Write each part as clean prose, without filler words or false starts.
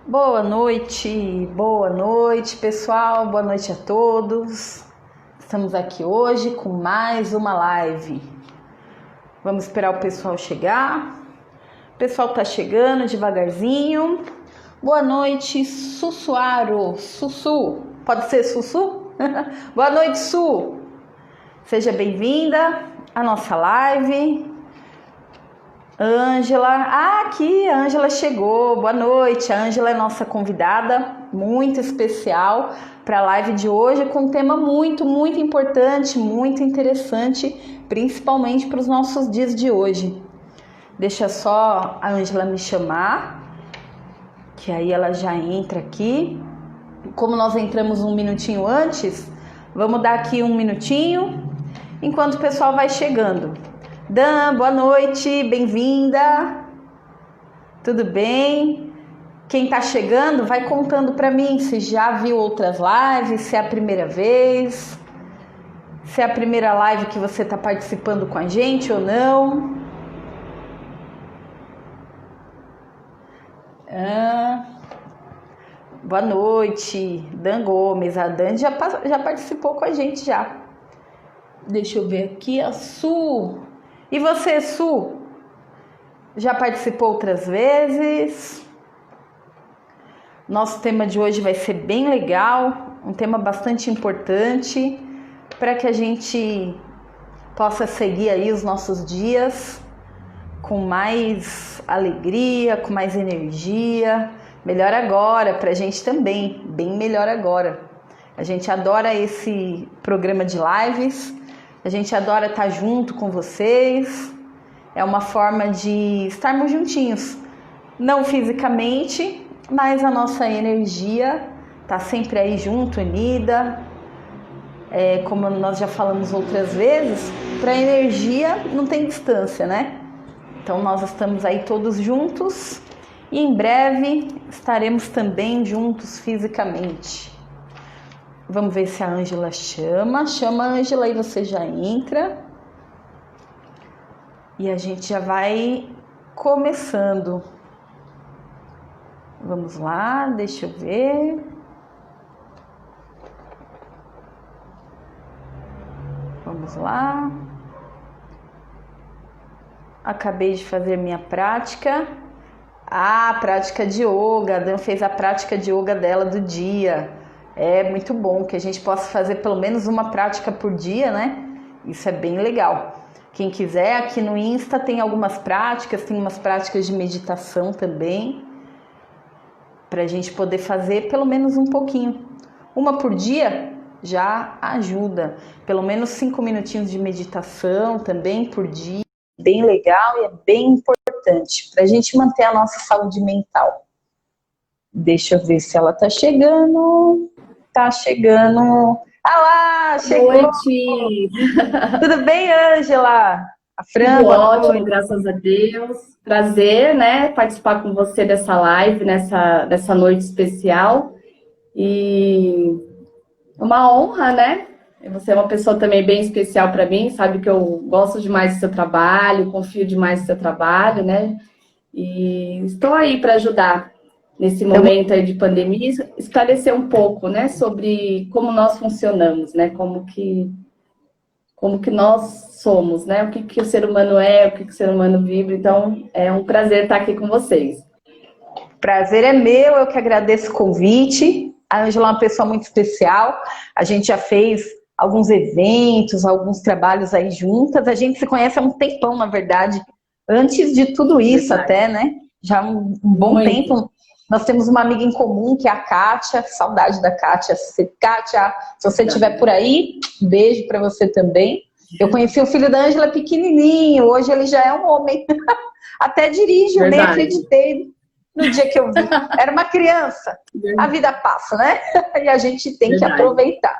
Boa noite pessoal, boa noite a todos. Estamos aqui hoje com mais uma live. Vamos esperar o pessoal chegar. O pessoal tá chegando devagarzinho. Boa noite, Sussuaro, Sussu. Pode ser Sussu? Boa noite, Su. Seja bem-vinda à nossa live. Ângela, aqui a Ângela chegou, boa noite. A Ângela é nossa convidada muito especial para a live de hoje, com um tema muito importante, muito interessante, principalmente para os nossos dias de hoje. Deixa só a Ângela me chamar, que aí ela já entra aqui. Como nós entramos um minutinho antes, vamos dar aqui um minutinho, enquanto o pessoal vai chegando. Dan, boa noite, bem-vinda. Tudo bem? Quem tá chegando, vai contando para mim se já viu outras lives, se é a primeira vez, se é a primeira live que você tá participando com a gente ou não. Boa noite, Dan Gomes. A Dan já participou com a gente já. Deixa eu ver aqui, a Su. E você, Su? Já participou outras vezes? Nosso tema de hoje vai ser bem legal, um tema bastante importante para que a gente possa seguir aí os nossos dias com mais alegria, com mais energia. Melhor agora, para a gente também, bem melhor agora. A gente adora esse programa de lives. A gente adora estar junto com vocês, é uma forma de estarmos juntinhos, não fisicamente, mas a nossa energia está sempre aí junto, unida. Como nós já falamos outras vezes, para a energia não tem distância, né? Então nós estamos aí todos juntos e em breve estaremos também juntos fisicamente. Vamos ver se a Ângela chama. Chama a Ângela e você já entra. E a gente já vai começando. Vamos lá, deixa eu ver. Vamos lá. Acabei de fazer minha prática. Prática de yoga. A Dan fez a prática de yoga dela do dia. É muito bom que a gente possa fazer pelo menos uma prática por dia, né? Isso é bem legal. Quem quiser, aqui no Insta tem algumas práticas, tem umas práticas de meditação também, para a gente poder fazer pelo menos um pouquinho. Uma por dia já ajuda. Pelo menos 5 minutinhos de meditação também por dia. Bem legal e é bem importante para a gente manter a nossa saúde mental. Deixa eu ver se ela tá chegando. Tá chegando. Ah lá, chegou. Boa noite. Tudo bem, Ângela? A Fran, tudo ótimo, graças a Deus. Prazer, né, participar com você dessa live, nessa noite especial. E uma honra, né? Você é uma pessoa também bem especial para mim, sabe que eu gosto demais do seu trabalho, confio demais no seu trabalho, né? E estou aí para ajudar nesse momento aí de pandemia, esclarecer um pouco, né, sobre como nós funcionamos, né, como que nós somos, né, o que o ser humano é, o que o ser humano vive. Então, é um prazer estar aqui com vocês. Prazer é meu, eu que agradeço o convite. A Ângela é uma pessoa muito especial, a gente já fez alguns eventos, alguns trabalhos aí juntas, a gente se conhece há um tempão, na verdade, antes de tudo isso até, né, já um bom tempo. Nós temos uma amiga em comum, que é a Kátia. Saudade da Kátia. Kátia, se você estiver por aí, beijo para você também. Eu conheci o filho da Ângela pequenininho, hoje ele já é um homem. Até dirige, eu nem acreditei no dia que eu vi. Era uma criança. A vida passa, né? E a gente tem que aproveitar.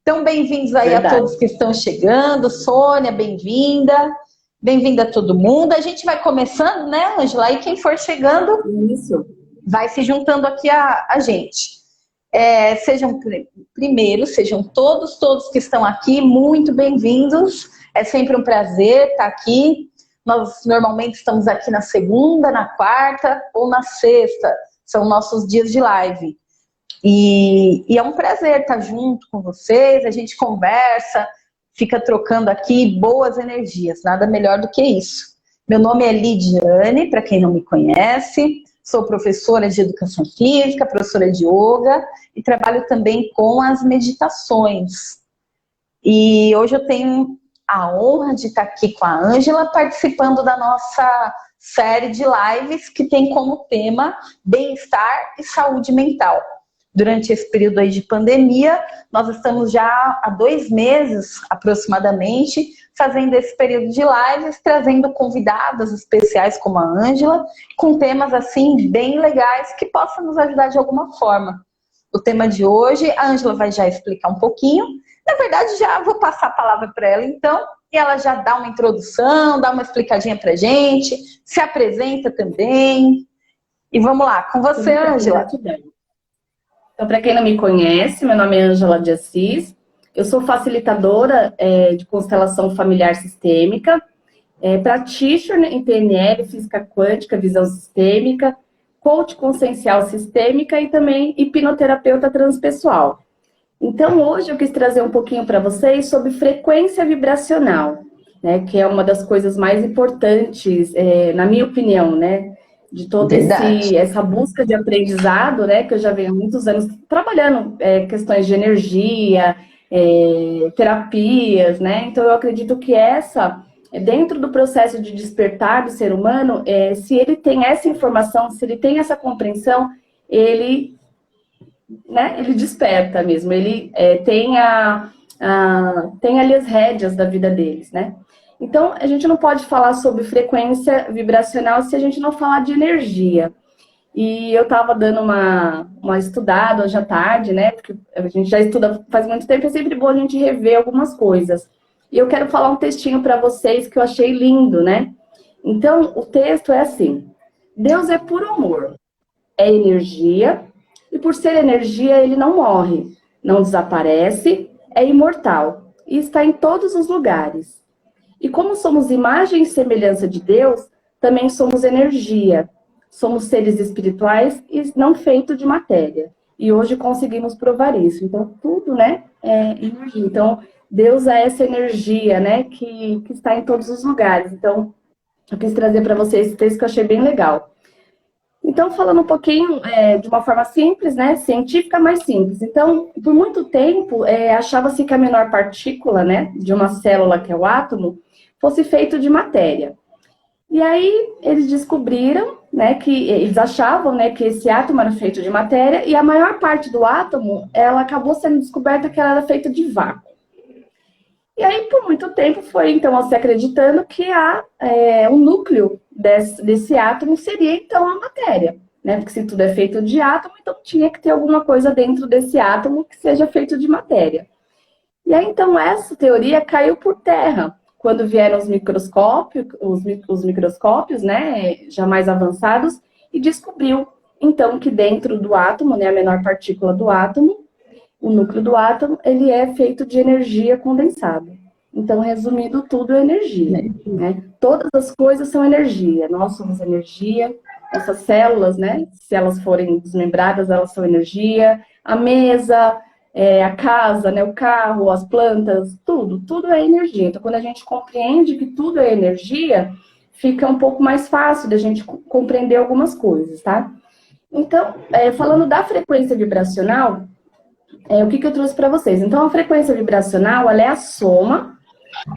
Então, bem-vindos aí a todos que estão chegando. Sônia, bem-vinda. Bem-vinda a todo mundo. A gente vai começando, né, Ângela? E quem for chegando... Isso. Vai se juntando aqui a gente. Sejam todos que estão aqui muito bem-vindos. É sempre um prazer estar aqui. Nós normalmente estamos aqui na segunda, na quarta ou na sexta. são nossos dias de live. E é um prazer estar junto com vocês, a gente conversa, fica trocando aqui boas energias, nada melhor do que isso. Meu nome é Lidiane, para quem não me conhece, sou professora de Educação Física, professora de Yoga e trabalho também com as meditações. E hoje eu tenho a honra de estar aqui com a Ângela, participando da nossa série de lives que tem como tema bem-estar e saúde mental. Durante esse período aí de pandemia, nós estamos já há 2 meses, aproximadamente, fazendo esse período de lives, trazendo convidadas especiais como a Ângela, com temas assim bem legais que possam nos ajudar de alguma forma. O tema de hoje, a Ângela vai já explicar um pouquinho. Na verdade, já vou passar a palavra para ela então, e ela já dá uma introdução, dá uma explicadinha pra gente, se apresenta também. E vamos lá, com você, Ângela. Então, para quem não me conhece, meu nome é Ângela de Assis, eu sou facilitadora de constelação familiar sistêmica, practitioner em PNL, física quântica, visão sistêmica, coach consciencial sistêmica e também hipnoterapeuta transpessoal. Então, hoje eu quis trazer um pouquinho para vocês sobre frequência vibracional, né, que é uma das coisas mais importantes, na minha opinião, né, de toda essa busca de aprendizado, né, que eu já venho há muitos anos trabalhando questões de energia, terapias, né, então eu acredito que dentro do processo de despertar do ser humano, se ele tem essa informação, se ele tem essa compreensão, ele desperta mesmo, ele tem ali as rédeas da vida deles, né? Então, a gente não pode falar sobre frequência vibracional se a gente não falar de energia. E eu estava dando uma estudada hoje à tarde, né? Porque a gente já estuda faz muito tempo, é sempre bom a gente rever algumas coisas. E eu quero falar um textinho para vocês que eu achei lindo, né? Então, o texto é assim: Deus é puro amor, é energia, e por ser energia, ele não morre, não desaparece, é imortal e está em todos os lugares. E como somos imagem e semelhança de Deus, também somos energia. Somos seres espirituais e não feitos de matéria. E hoje conseguimos provar isso. Então, tudo, né, é energia. Então, Deus é essa energia, né, que está em todos os lugares. Então, eu quis trazer para vocês esse texto que eu achei bem legal. Então, falando um pouquinho de uma forma simples, né, científica, mais simples. Então, por muito tempo, achava-se que a menor partícula, né, de uma célula, que é o átomo, fosse feito de matéria. E aí, eles descobriram, né, que eles achavam, né, que esse átomo era feito de matéria, e a maior parte do átomo, ela acabou sendo descoberta que ela era feita de vácuo. E aí, por muito tempo, foi, então, se acreditando que o núcleo desse átomo seria, então, a matéria, né? Porque se tudo é feito de átomo, então tinha que ter alguma coisa dentro desse átomo que seja feito de matéria. E aí, então, essa teoria caiu por terra quando vieram os microscópios, né, já mais avançados, e descobriu, então, que dentro do átomo, né, a menor partícula do átomo, o núcleo do átomo, ele é feito de energia condensada. Então, resumindo tudo, é energia, né? Todas as coisas são energia. Nós somos energia, essas células, né, se elas forem desmembradas, elas são energia. A mesa, a casa, né, o carro, as plantas, tudo é energia. Então, quando a gente compreende que tudo é energia, fica um pouco mais fácil da gente compreender algumas coisas, tá? Então, falando da frequência vibracional, o que eu trouxe para vocês? Então, a frequência vibracional, ela é a soma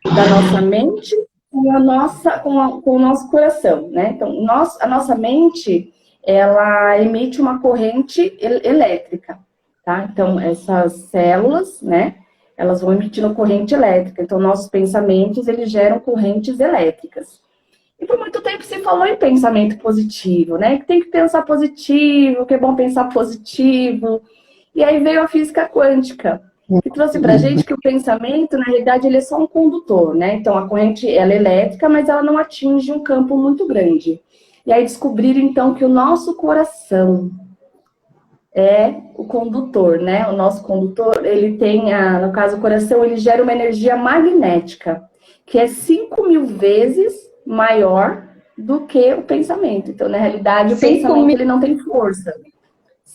da nossa mente com o nosso coração, né? Então, a nossa mente, ela emite uma corrente elétrica, tá? Então, essas células, né, elas vão emitindo corrente elétrica. Então, nossos pensamentos, eles geram correntes elétricas. E por muito tempo se falou em pensamento positivo, né? Que tem que pensar positivo, que é bom pensar positivo. E aí veio a física quântica, que trouxe pra gente que o pensamento, na realidade, ele é só um condutor, né? Então, a corrente, ela é elétrica, mas ela não atinge um campo muito grande. E aí descobriram, então, que o nosso coração é o condutor, né? O nosso condutor, ele tem, no caso, o coração, ele gera uma energia magnética, que é 5.000 vezes maior do que o pensamento. Então, na realidade, o 5 pensamento mil. ele não tem força.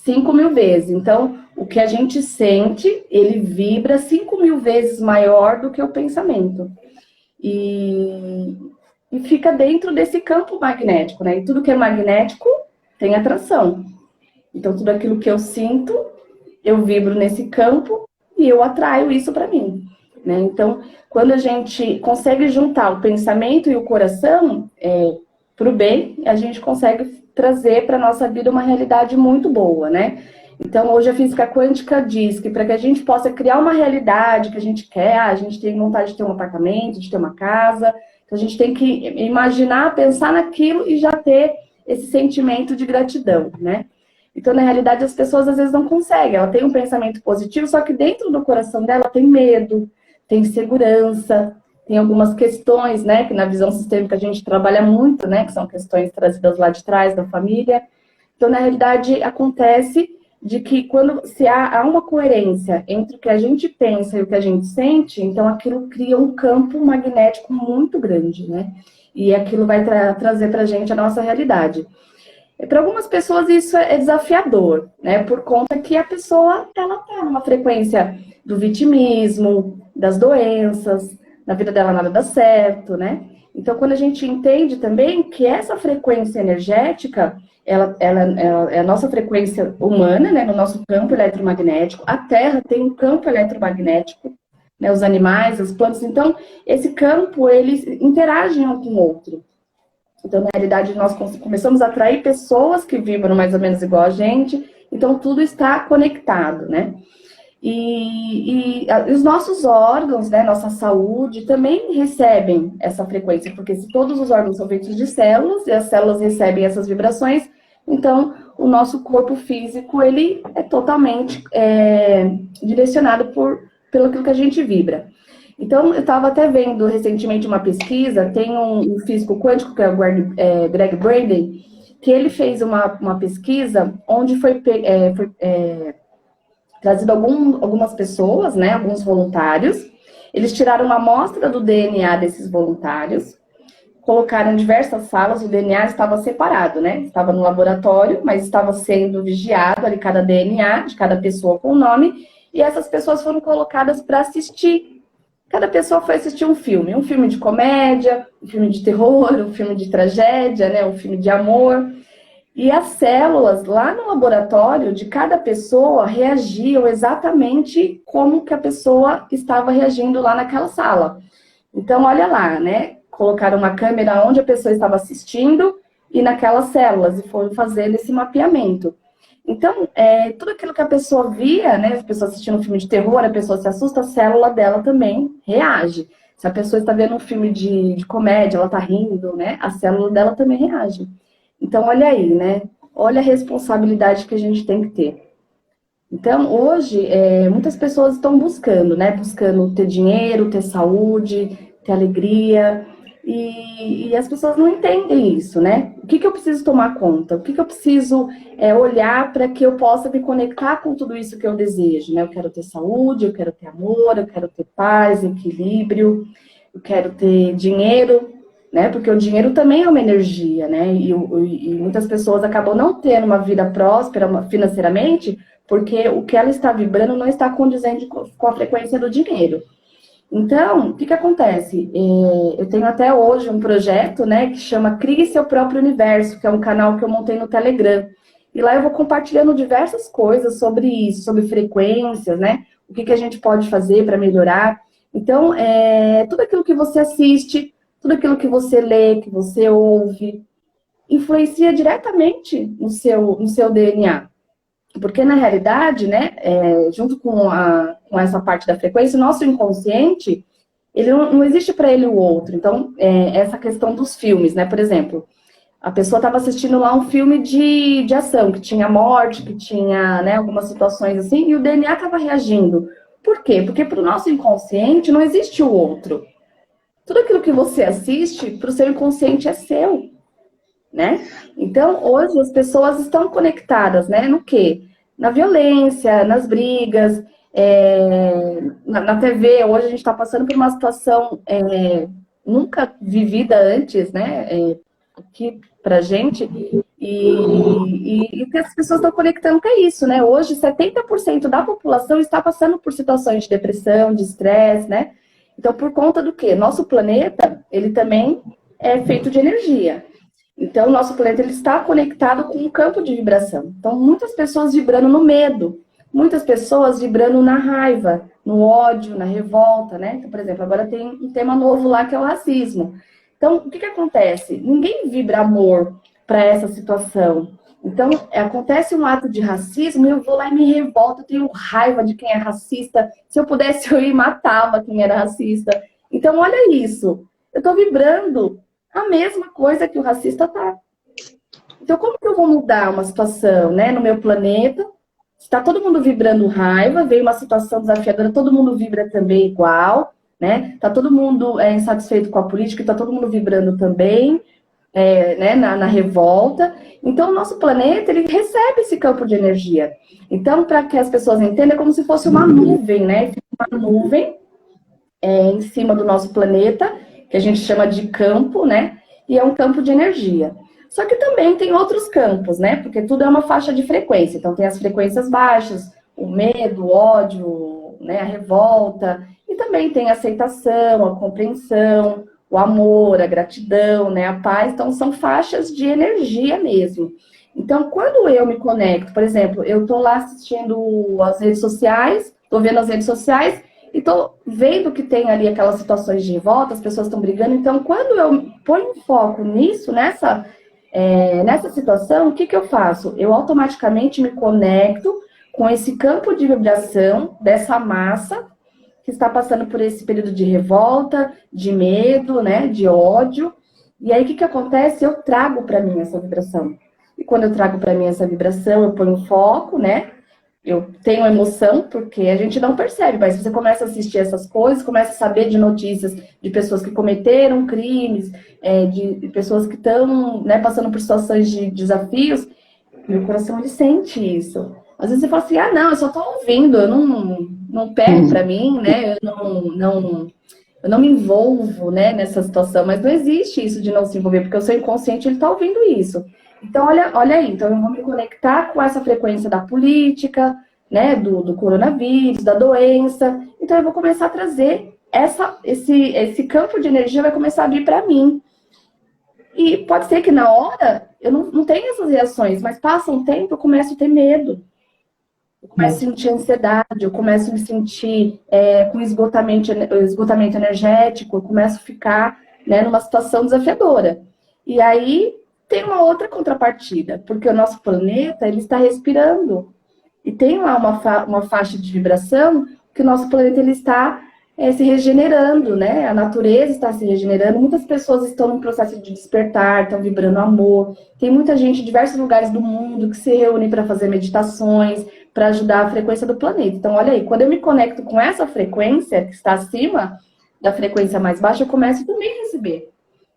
5.000 vezes. Então, o que a gente sente, ele vibra 5.000 vezes maior do que o pensamento. E fica dentro desse campo magnético, né? E tudo que é magnético tem atração. Então, tudo aquilo que eu sinto, eu vibro nesse campo e eu atraio isso para mim, né? Então, quando a gente consegue juntar o pensamento e o coração para o bem, a gente consegue trazer para a nossa vida uma realidade muito boa, né? Então, hoje a física quântica diz que para que a gente possa criar uma realidade que a gente quer, a gente tem vontade de ter um apartamento, de ter uma casa, então a gente tem que imaginar, pensar naquilo e já ter esse sentimento de gratidão, né? Então, na realidade, as pessoas às vezes não conseguem. Ela tem um pensamento positivo, só que dentro do coração dela tem medo, tem insegurança, tem algumas questões, né? Que na visão sistêmica a gente trabalha muito, né? Que são questões trazidas lá de trás da família. Então, na realidade, acontece de que quando se há uma coerência entre o que a gente pensa e o que a gente sente, então aquilo cria um campo magnético muito grande, né? E aquilo vai trazer para a gente a nossa realidade. Para algumas pessoas isso é desafiador, né? Por conta que a pessoa ela tá numa frequência do vitimismo, das doenças, na vida dela nada dá certo, né? Então, quando a gente entende também que essa frequência energética, ela é a nossa frequência humana, né? No nosso campo eletromagnético, a Terra tem um campo eletromagnético, né? Os animais, as plantas, então esse campo eles interagem um com o outro. Então, na realidade, nós começamos a atrair pessoas que vibram mais ou menos igual a gente. Então, tudo está conectado, né? E os nossos órgãos, né, nossa saúde, também recebem essa frequência. Porque se todos os órgãos são feitos de células, e as células recebem essas vibrações, então, o nosso corpo físico, ele é totalmente direcionado pelo que a gente vibra. Então, eu estava até vendo recentemente uma pesquisa, tem um físico quântico, que é o Greg Braden, que ele fez uma pesquisa onde foi trazido algumas pessoas, né, alguns voluntários, eles tiraram uma amostra do DNA desses voluntários, colocaram em diversas salas, o DNA estava separado, né, estava no laboratório, mas estava sendo vigiado ali cada DNA de cada pessoa com o nome, e essas pessoas foram colocadas para assistir. Cada pessoa foi assistir um filme de comédia, um filme de terror, um filme de tragédia, né, um filme de amor. E as células lá no laboratório de cada pessoa reagiam exatamente como que a pessoa estava reagindo lá naquela sala. Então, olha lá, né? Colocaram uma câmera onde a pessoa estava assistindo e naquelas células e foram fazendo esse mapeamento. Então, tudo aquilo que a pessoa via, né? A pessoa assistindo um filme de terror, a pessoa se assusta, a célula dela também reage. Se a pessoa está vendo um filme de comédia, ela está rindo, né? A célula dela também reage. Então, olha aí, né? Olha a responsabilidade que a gente tem que ter. Então, hoje, muitas pessoas estão buscando, né? Buscando ter dinheiro, ter saúde, ter alegria. E as pessoas não entendem isso, né? O que eu preciso tomar conta? O que eu preciso olhar para que eu possa me conectar com tudo isso que eu desejo, né? Eu quero ter saúde, eu quero ter amor, eu quero ter paz, equilíbrio, eu quero ter dinheiro, né? Porque o dinheiro também é uma energia, né? E muitas pessoas acabam não tendo uma vida próspera financeiramente porque o que ela está vibrando não está condizente com a frequência do dinheiro. Então, o que acontece? Eu tenho até hoje um projeto, né, que chama Crie Seu Próprio Universo, que é um canal que eu montei no Telegram. E lá eu vou compartilhando diversas coisas sobre isso, sobre frequências, né? O que a gente pode fazer para melhorar. Então, tudo aquilo que você assiste, tudo aquilo que você lê, que você ouve, influencia diretamente no seu DNA. Porque, na realidade, né, junto com essa parte da frequência, o nosso inconsciente, ele não existe para ele o outro. Então, essa questão dos filmes, né? Por exemplo, a pessoa estava assistindo lá um filme de ação, que tinha morte, que tinha, né, algumas situações assim, e o DNA estava reagindo. Por quê? Porque para o nosso inconsciente não existe o outro. Tudo aquilo que você assiste, para o seu inconsciente é seu, né? Então, hoje as pessoas estão conectadas, né? No quê? Na violência, nas brigas, na TV. Hoje a gente está passando por uma situação nunca vivida antes, né? aqui pra gente, e que as pessoas estão conectando com isso, né? Hoje, 70% da população está passando por situações de depressão, de estresse, né? Então, por conta do quê? Nosso planeta, ele também é feito de energia. Então, o nosso planeta ele está conectado com um campo de vibração. Então, muitas pessoas vibrando no medo, muitas pessoas vibrando na raiva, no ódio, na revolta, né? Então, por exemplo, agora tem um tema novo lá que é o racismo. Então, o que que acontece? Ninguém vibra amor para essa situação. Então, acontece um ato de racismo e eu vou lá e me revolto, eu tenho raiva de quem é racista. Se eu pudesse, eu ia e matava quem era racista. Então, olha isso. Eu estou vibrando a mesma coisa que o racista tá. Então, como que eu vou mudar uma situação, né, no meu planeta? Está todo mundo vibrando raiva, veio uma situação desafiadora, todo mundo vibra também igual, né? Tá todo mundo insatisfeito com a política, tá todo mundo vibrando também, né, na revolta. Então, o nosso planeta, ele recebe esse campo de energia. Então, para que as pessoas entendam, é como se fosse uma nuvem, né? Fica uma nuvem em cima do nosso planeta, que a gente chama de campo, né? E é um campo de energia. Só que também tem outros campos, né? Porque tudo é uma faixa de frequência. Então tem as frequências baixas, o medo, o ódio, né? A revolta. E também tem a aceitação, a compreensão, o amor, a gratidão, né? A paz. Então são faixas de energia mesmo. Então quando eu me conecto, por exemplo, eu tô lá assistindo as redes sociais, tô vendo as redes sociais, e tô vendo que tem ali aquelas situações de revolta, as pessoas estão brigando. Então, quando eu ponho foco nisso, nessa situação, o que que eu faço? Eu automaticamente me conecto com esse campo de vibração dessa massa que está passando por esse período de revolta, de medo, né, de ódio. E aí, o que que acontece? Eu trago para mim essa vibração. E quando eu trago para mim essa vibração, eu ponho foco, né? Eu tenho emoção, porque a gente não percebe, mas você começa a assistir essas coisas, começa a saber de notícias de pessoas que cometeram crimes, de pessoas que estão, né, passando por situações de desafios. Meu coração, ele sente isso. Às vezes você fala assim, ah, não, eu só estou ouvindo, eu não pego para mim, né, eu não me envolvo, né, nessa situação, mas não existe isso de não se envolver, porque o seu inconsciente, ele está ouvindo isso. Então, olha aí, então eu vou me conectar com essa frequência da política, né, do coronavírus, da doença. Então, eu vou começar a trazer esse campo de energia vai começar a vir para mim. E pode ser que na hora eu não tenha essas reações, mas passa um tempo, eu começo a ter medo. Eu começo a sentir ansiedade, eu começo a me sentir com esgotamento energético, eu começo a ficar, né, numa situação desafiadora. E aí tem uma outra contrapartida, porque o nosso planeta, ele está respirando. E tem lá uma faixa de vibração que o nosso planeta, ele está se regenerando, né? A natureza está se regenerando. Muitas pessoas estão num processo de despertar, estão vibrando amor. Tem muita gente em diversos lugares do mundo que se reúne para fazer meditações, para ajudar a frequência do planeta. Então, olha aí, quando eu me conecto com essa frequência que está acima da frequência mais baixa, eu começo também a receber.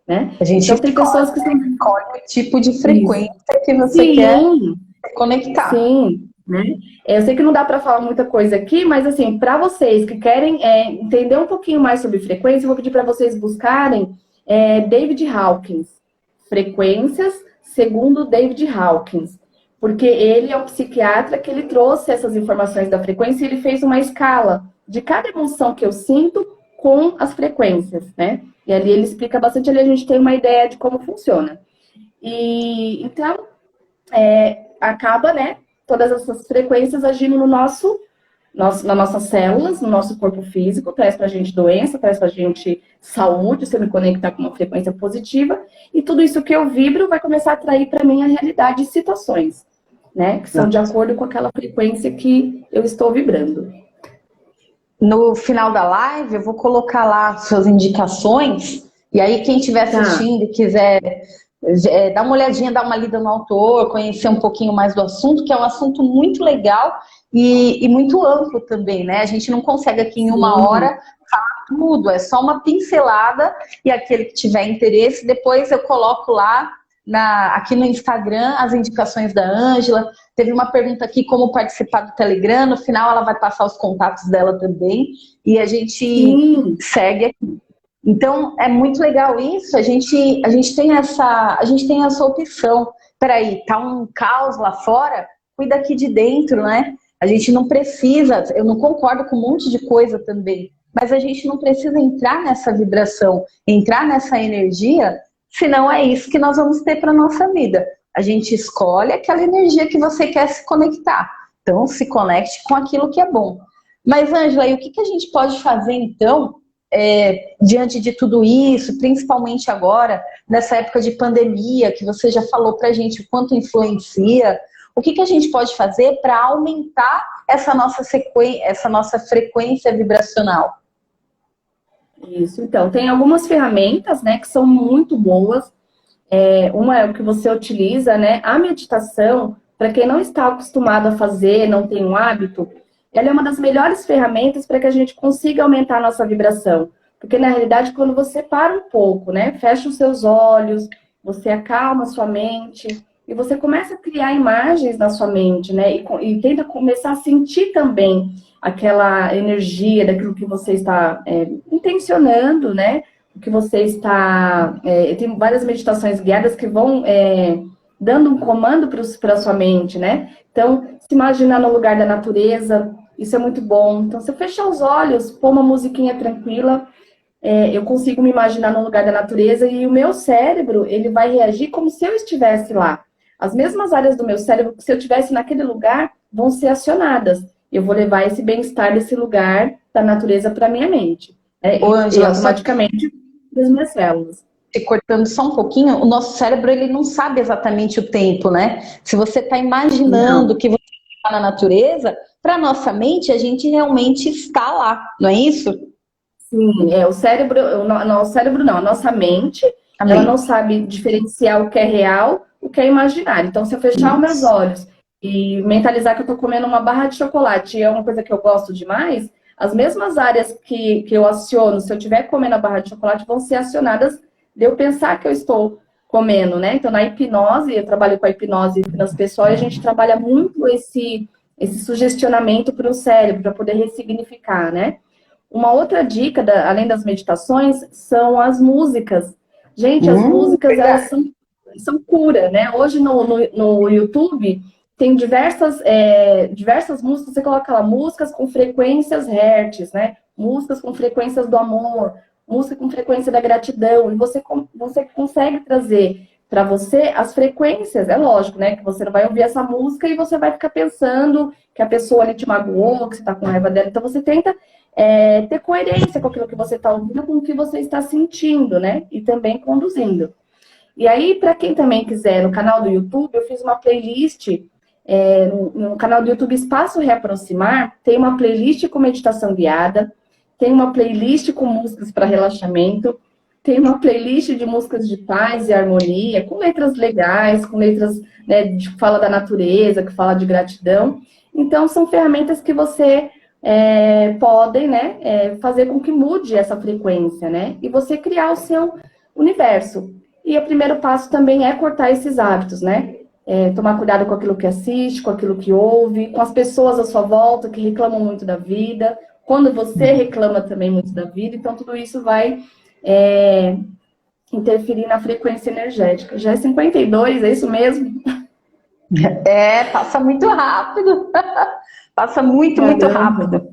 Né? A gente então, tem pessoas que escolhe o tipo de frequência que você Sim. quer conectar. Sim, né? Eu sei que não dá para falar muita coisa aqui, mas assim, para vocês que querem entender um pouquinho mais sobre frequência, eu vou pedir para vocês buscarem David Hawkins, Frequências segundo David Hawkins, porque ele é um psiquiatra que ele trouxe essas informações da frequência e ele fez uma escala de cada emoção que eu sinto com as frequências, né? E ali ele explica bastante, ali a gente tem uma ideia de como funciona. E então, acaba, né, todas essas frequências agindo nas nossas células, no nosso corpo físico, traz pra gente doença, traz pra gente saúde, se eu me conectar com uma frequência positiva, e tudo isso que eu vibro vai começar a atrair para mim a realidade de situações, né, que são de acordo com aquela frequência que eu estou vibrando. No final da live, eu vou colocar lá suas indicações, e aí quem estiver assistindo e quiser dar uma olhadinha, dar uma lida no autor, conhecer um pouquinho mais do assunto, que é um assunto muito legal e muito amplo também, né? A gente não consegue aqui em uma hora falar tudo, é só uma pincelada, e aquele que tiver interesse, depois eu coloco lá aqui no Instagram as indicações da Ângela. Teve uma pergunta aqui, como participar do Telegram. No final ela vai passar os contatos dela também. E a gente segue aqui. Então, é muito legal isso, a gente tem essa opção. Peraí, tá um caos lá fora, cuida aqui de dentro, né? A gente não precisa, eu não concordo com um monte de coisa também, mas a gente não precisa entrar nessa vibração, entrar nessa energia, senão é isso que nós vamos ter para nossa vida. A gente escolhe aquela energia que você quer se conectar. Então, se conecte com aquilo que é bom. Mas, Ângela, e o que a gente pode fazer, então, diante de tudo isso, principalmente agora, nessa época de pandemia, que você já falou pra gente o quanto influencia, o que a gente pode fazer para aumentar essa nossa frequência vibracional? Isso, então, tem algumas ferramentas, né, que são muito boas. Uma é o que você utiliza, né? A meditação, para quem não está acostumado a fazer, não tem um hábito, ela é uma das melhores ferramentas para que a gente consiga aumentar a nossa vibração. Porque, na realidade, quando você para um pouco, né? Fecha os seus olhos, você acalma a sua mente e você começa a criar imagens na sua mente, né? E tenta começar a sentir também aquela energia daquilo que você está intencionando, né? O que você está... tem várias meditações guiadas que vão dando um comando para a sua mente, né? Então, se imaginar no lugar da natureza, isso é muito bom. Então, se eu fechar os olhos, pôr uma musiquinha tranquila, eu consigo me imaginar no lugar da natureza e o meu cérebro, ele vai reagir como se eu estivesse lá. As mesmas áreas do meu cérebro, se eu estivesse naquele lugar, vão ser acionadas. Eu vou levar esse bem-estar desse lugar da natureza para minha mente. Ô, Ângela, e automaticamente das minhas células. Se cortando só um pouquinho, o nosso cérebro ele não sabe exatamente o tempo, né? Se você está imaginando Não. que você está na natureza, para nossa mente a gente realmente está lá, não é isso? Sim, o cérebro, o cérebro não, a nossa mente, ela Amém. não sabe diferenciar o que é real, o que é imaginário. Então, se eu fechar os meus olhos e mentalizar que eu estou comendo uma barra de chocolate, e é uma coisa que eu gosto demais, as mesmas áreas que eu aciono, se eu estiver comendo a barra de chocolate, vão ser acionadas de eu pensar que eu estou comendo, né? Então, na hipnose, eu trabalho com a hipnose pessoal, e a gente trabalha muito esse sugestionamento para o cérebro, para poder ressignificar, né? Uma outra dica, além das meditações, são as músicas. Gente, as músicas, elas são cura, né? Hoje no YouTube tem diversas músicas, você coloca lá, músicas com frequências hertz, né? Músicas com frequências do amor, música com frequência da gratidão, e você consegue trazer para você as frequências. É lógico, né? Que você não vai ouvir essa música e você vai ficar pensando que a pessoa ali te magoou, que você está com raiva dela. Então você tenta ter coerência com aquilo que você está ouvindo, com o que você está sentindo, né? E também conduzindo. E aí, para quem também quiser, no canal do YouTube, eu fiz uma playlist, no canal do YouTube Espaço Reaproximar, tem uma playlist com meditação guiada, tem uma playlist com músicas para relaxamento, tem uma playlist de músicas de paz e harmonia, com letras legais, com letras, né, que fala da natureza, que fala de gratidão. Então, são ferramentas que você podem, né, fazer com que mude essa frequência, né? E você criar o seu universo. E o primeiro passo também é cortar esses hábitos, né? Tomar cuidado com aquilo que assiste, com aquilo que ouve, com as pessoas à sua volta que reclamam muito da vida, quando você reclama também muito da vida. Então, tudo isso vai interferir na frequência energética. Já é 52, é isso mesmo? Passa muito rápido. Passa muito rápido.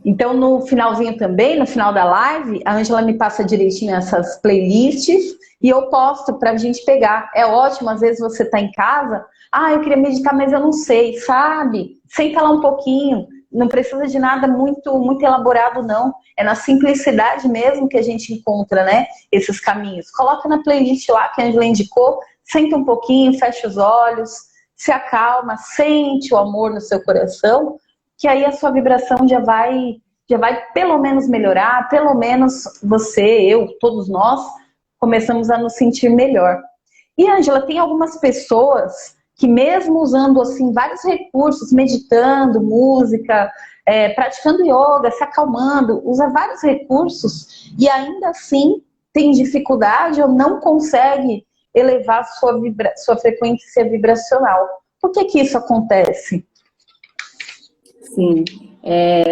Então, no finalzinho também, no final da live, a Ângela me passa direitinho essas playlists e eu posto pra gente pegar. É ótimo, às vezes você tá em casa, eu queria meditar, mas eu não sei, sabe? Senta lá um pouquinho, não precisa de nada muito, muito elaborado, não. É na simplicidade mesmo que a gente encontra, né, esses caminhos. Coloca na playlist lá que a Ângela indicou, senta um pouquinho, fecha os olhos, se acalma, sente o amor no seu coração, que aí a sua vibração já vai pelo menos melhorar, pelo menos você, eu, todos nós, começamos a nos sentir melhor. E, Ângela, tem algumas pessoas que mesmo usando, assim, vários recursos, meditando, música, praticando yoga, se acalmando, usa vários recursos e ainda assim tem dificuldade ou não consegue elevar sua frequência vibracional. Por que isso acontece? Sim,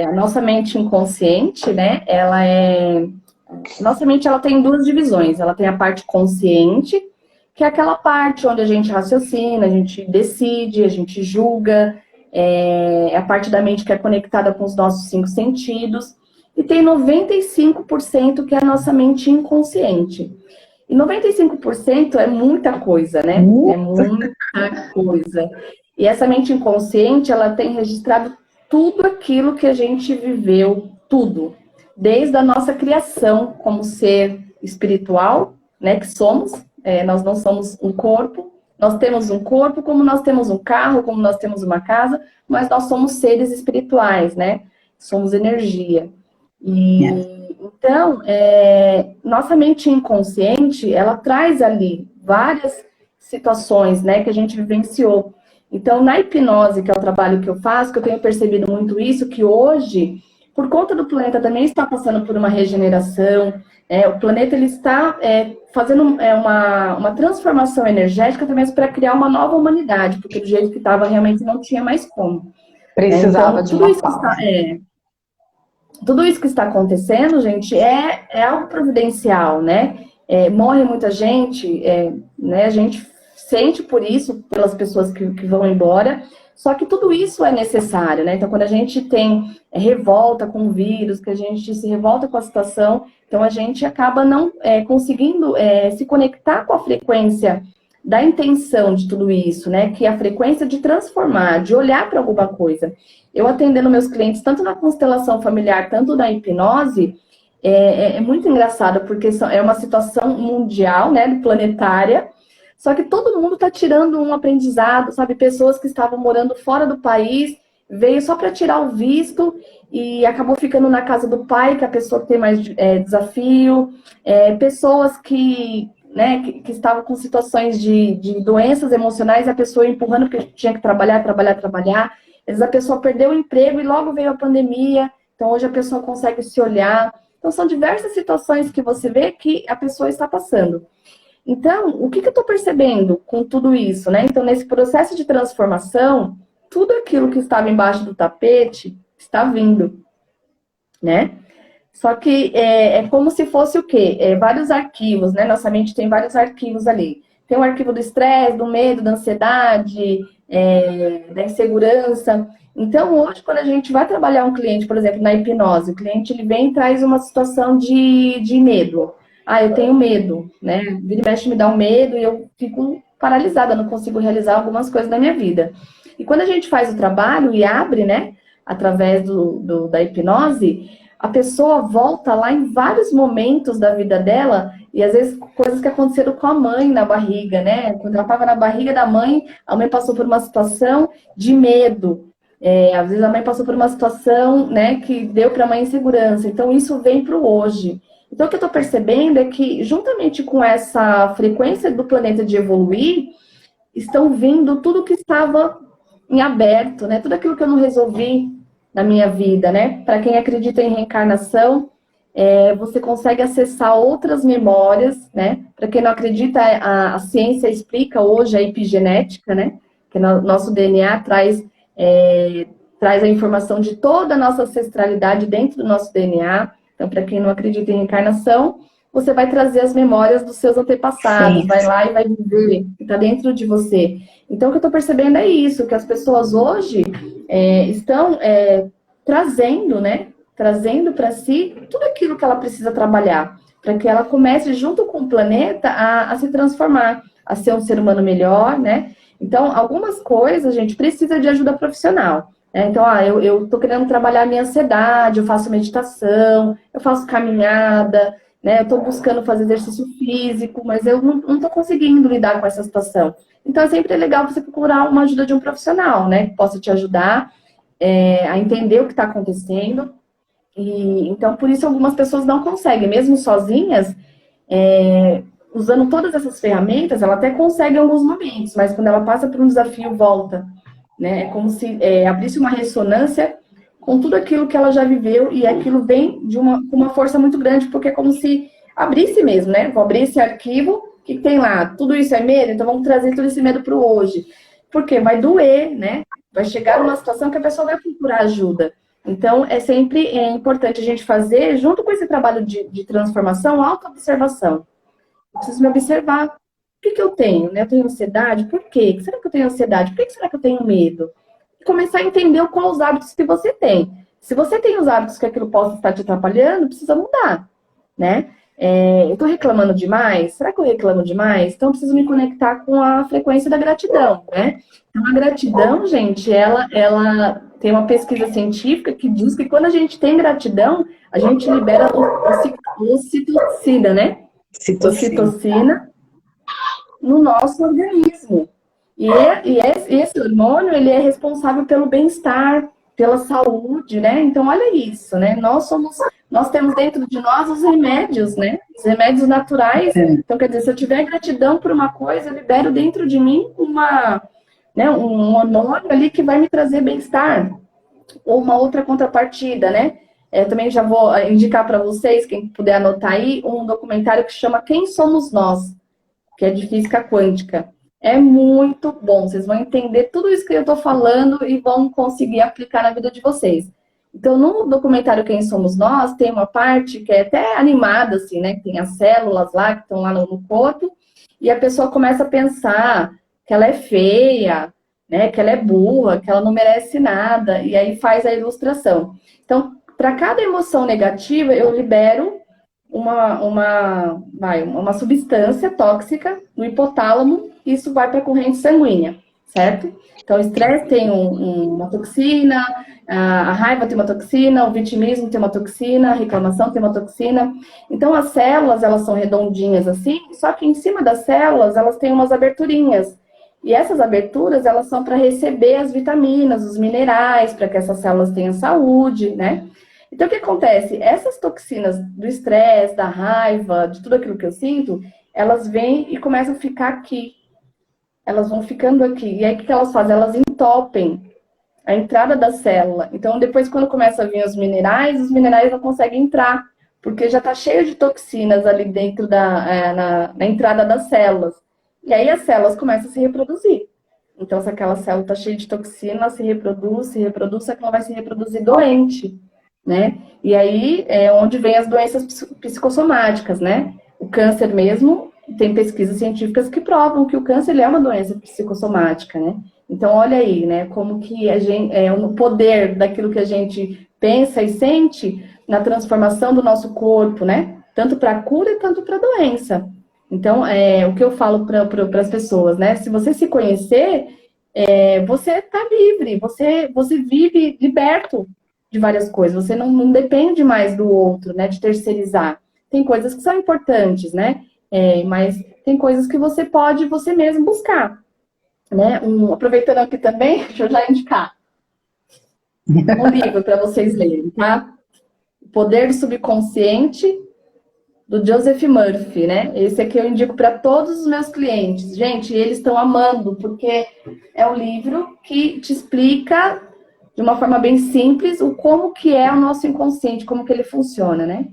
a nossa mente inconsciente, né, ela é Nossa mente, ela tem duas divisões. Ela tem a parte consciente, que é aquela parte onde a gente raciocina, a gente decide, a gente julga, é a parte da mente que é conectada com os nossos 5 sentidos. E tem 95% que é a nossa mente inconsciente. E 95% é muita coisa, né? É muita coisa. E essa mente inconsciente, ela tem registrado tudo aquilo que a gente viveu, tudo. Desde a nossa criação como ser espiritual, né, que somos, nós não somos um corpo, nós temos um corpo como nós temos um carro, como nós temos uma casa, mas nós somos seres espirituais, né? Somos energia. Então, nossa mente inconsciente, ela traz ali várias situações, né, que a gente vivenciou. Então, na hipnose, que é o trabalho que eu faço, que eu tenho percebido muito isso, que hoje, por conta do planeta também está passando por uma regeneração, o planeta ele está fazendo uma transformação energética também para criar uma nova humanidade, porque do jeito que estava realmente não tinha mais como. Precisava Então, de uma pausa. Tudo isso que está acontecendo, gente, é algo providencial, né? Morre muita gente, né? A gente sente por isso, pelas pessoas que vão embora, só que tudo isso é necessário, né? Então, quando a gente tem revolta com o vírus, que a gente se revolta com a situação, então a gente acaba não conseguindo se conectar com a frequência da intenção de tudo isso, né? Que é a frequência de transformar, de olhar para alguma coisa. Eu atendendo meus clientes, tanto na constelação familiar, tanto na hipnose, é muito engraçado, porque é uma situação mundial, né, planetária, só que todo mundo está tirando um aprendizado, sabe? Pessoas que estavam morando fora do país, veio só para tirar o visto e acabou ficando na casa do pai, que a pessoa tem mais desafio, pessoas que, né, que estavam com situações de doenças emocionais, a pessoa empurrando porque tinha que trabalhar. Às vezes a pessoa perdeu o emprego e logo veio a pandemia, então hoje a pessoa consegue se olhar. Então são diversas situações que você vê que a pessoa está passando. Então, o que eu estou percebendo com tudo isso, né? Então, nesse processo de transformação, tudo aquilo que estava embaixo do tapete está vindo, né? Só que é como se fosse o quê? Vários arquivos, né? Nossa mente tem vários arquivos ali. Tem o arquivo do estresse, do medo, da ansiedade, da insegurança. Então, hoje, quando a gente vai trabalhar um cliente, por exemplo, na hipnose, o cliente ele vem e traz uma situação de medo. Ah, eu tenho medo, né? Vira e mexe me dá um medo e eu fico paralisada, não consigo realizar algumas coisas da minha vida. E quando a gente faz o trabalho e abre, né, através da hipnose, a pessoa volta lá em vários momentos da vida dela, e às vezes coisas que aconteceram com a mãe na barriga, né? Quando ela estava na barriga da mãe, a mãe passou por uma situação de medo. Às vezes a mãe passou por uma situação, né, que deu para a mãe insegurança. Então isso vem para o hoje. Então o que eu estou percebendo é que, juntamente com essa frequência do planeta de evoluir, estão vindo tudo que estava em aberto, né? Tudo aquilo que eu não resolvi na minha vida, né? Para quem acredita em reencarnação, você consegue acessar outras memórias, né? Para quem não acredita, a ciência explica hoje a epigenética, né? Que nosso DNA traz a informação de toda a nossa ancestralidade dentro do nosso DNA. Então, para quem não acredita em reencarnação, você vai trazer as memórias dos seus antepassados, vai lá e vai viver, que está dentro de você. Então, o que eu estou percebendo é isso, que as pessoas hoje estão trazendo, né? Trazendo para si tudo aquilo que ela precisa trabalhar, para que ela comece, junto com o planeta, a se transformar, a ser um ser humano melhor, né? Então, algumas coisas, a gente precisa de ajuda profissional. Então, eu estou querendo trabalhar a minha ansiedade, eu faço meditação, eu faço caminhada, né? Eu estou buscando fazer exercício físico, mas eu não estou conseguindo lidar com essa situação. Então, é sempre legal você procurar uma ajuda de um profissional, né? Que possa te ajudar a entender o que está acontecendo. E, então, por isso, algumas pessoas não conseguem, mesmo sozinhas, usando todas essas ferramentas, ela até consegue em alguns momentos, mas quando ela passa por um desafio, volta. Né? É como se abrisse uma ressonância com tudo aquilo que ela já viveu e aquilo vem com uma força muito grande, porque é como se abrisse mesmo, né? Vou abrir esse arquivo, o que tem lá? Tudo isso é medo? Então vamos trazer todo esse medo para o hoje. Porque vai doer, né? Vai chegar numa situação que a pessoa vai procurar ajuda. Então, é importante a gente fazer, junto com esse trabalho de transformação, autoobservação. Eu preciso me observar. O que eu tenho? Né? Eu tenho ansiedade? Por quê? Será que eu tenho ansiedade? Por que será que eu tenho medo? E começar a entender quais os hábitos que você tem. Se você tem os hábitos que aquilo possa estar te atrapalhando, precisa mudar, né? Eu estou reclamando demais? Será que eu reclamo demais? Então, eu preciso me conectar com a frequência da gratidão, né? Então, a gratidão, gente, ela tem uma pesquisa científica que diz que quando a gente tem gratidão, a gente libera ocitocina, né? Ocitocina no nosso organismo. E esse hormônio, ele é responsável pelo bem-estar, pela saúde, né? Então, olha isso, né? Nós temos dentro de nós os remédios, né? Os remédios naturais. Então, quer dizer, se eu tiver gratidão por uma coisa, eu libero dentro de mim um hormônio ali que vai me trazer bem-estar. Ou uma outra contrapartida, né? Também já vou indicar para vocês, quem puder anotar aí, um documentário que chama Quem Somos Nós, que é de física quântica. É muito bom, vocês vão entender tudo isso que eu estou falando e vão conseguir aplicar na vida de vocês. Então, no documentário Quem Somos Nós, tem uma parte que é até animada, assim, né? Tem as células lá, que estão lá no corpo, e a pessoa começa a pensar que ela é feia, né? Que ela é burra, que ela não merece nada, e aí faz a ilustração. Então, para cada emoção negativa, eu libero uma substância tóxica no hipotálamo, e isso vai para a corrente sanguínea, certo? Então, o estresse tem uma toxina, a raiva tem uma toxina, o vitimismo tem uma toxina, a reclamação tem uma toxina. Então, as células, elas são redondinhas assim, só que em cima das células, elas têm umas aberturinhas. E essas aberturas, elas são para receber as vitaminas, os minerais, para que essas células tenham saúde, né? Então, o que acontece? Essas toxinas do estresse, da raiva, de tudo aquilo que eu sinto, elas vêm e começam a ficar aqui. Elas vão ficando aqui. E aí, o que elas fazem? Elas entopem a entrada da célula. Então, depois, quando começa a vir os minerais não conseguem entrar, porque já está cheio de toxinas ali dentro na entrada das células. E aí, as células começam a se reproduzir. Então, se aquela célula está cheia de toxina, ela se reproduz, só que ela vai se reproduzir doente, né? E aí é onde vem as doenças psicossomáticas, né? O câncer mesmo, tem pesquisas científicas que provam que o câncer é uma doença psicossomática, né? Então, olha aí, né? Como que a gente, o poder daquilo que a gente pensa e sente na transformação do nosso corpo, né? Tanto para a cura e tanto para a doença. Então, o que eu falo para as pessoas, né? Se você se conhecer, você está livre, você vive liberto de várias coisas. Você não depende mais do outro, né? De terceirizar. Tem coisas que são importantes, né? Mas tem coisas que você pode você mesmo buscar, né? Aproveitando aqui também, deixa eu já indicar um livro para vocês lerem, tá? O Poder do Subconsciente, do Joseph Murphy, né? Esse aqui eu indico para todos os meus clientes. Gente, eles estão amando, porque é um livro que te explica de uma forma bem simples como que é o nosso inconsciente, como que ele funciona, né?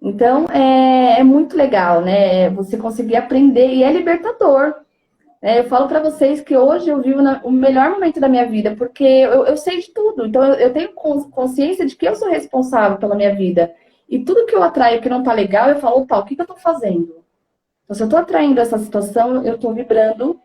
Então, é muito legal, né? Você conseguir aprender e é libertador. Eu falo para vocês que hoje eu vivo o melhor momento da minha vida, porque eu sei de tudo. Então, eu tenho consciência de que eu sou responsável pela minha vida. E tudo que eu atraio que não tá legal, eu falo, opa, o que eu tô fazendo? Então, se eu tô atraindo essa situação, eu tô vibrando,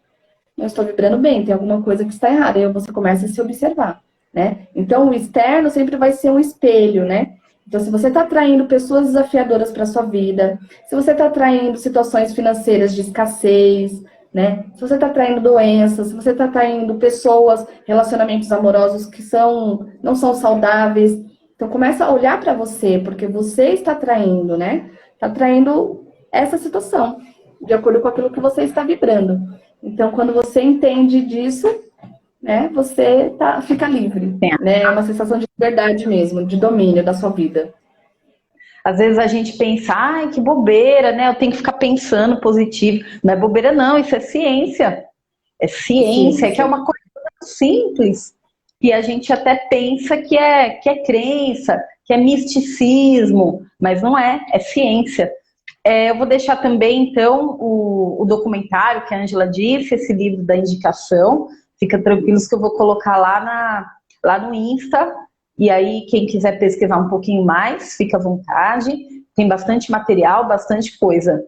não estou vibrando bem, tem alguma coisa que está errada. Aí você começa a se observar, né? Então, o externo sempre vai ser um espelho, né? Então, se você está atraindo pessoas desafiadoras para sua vida, se você está atraindo situações financeiras de escassez, né? Se você está atraindo doenças, se você está atraindo pessoas, relacionamentos amorosos que não são saudáveis, então começa a olhar para você, porque você está atraindo, né? Está atraindo essa situação, de acordo com aquilo que você está vibrando. Então, quando você entende disso, né, você fica livre, né? É uma sensação de liberdade mesmo, de domínio da sua vida. Às vezes a gente pensa, ai, que bobeira, né? Eu tenho que ficar pensando positivo. Não é bobeira, não, isso é ciência. É ciência, que é uma coisa simples, que a gente até pensa que é crença, que é misticismo, mas não é lá eu vou deixar também, então, o documentário que a Ângela disse, esse livro da indicação. Fica tranquilos que eu vou colocar lá no Insta, E aí, quem quiser pesquisar um pouquinho mais, fica à vontade. Tem bastante material, bastante coisa.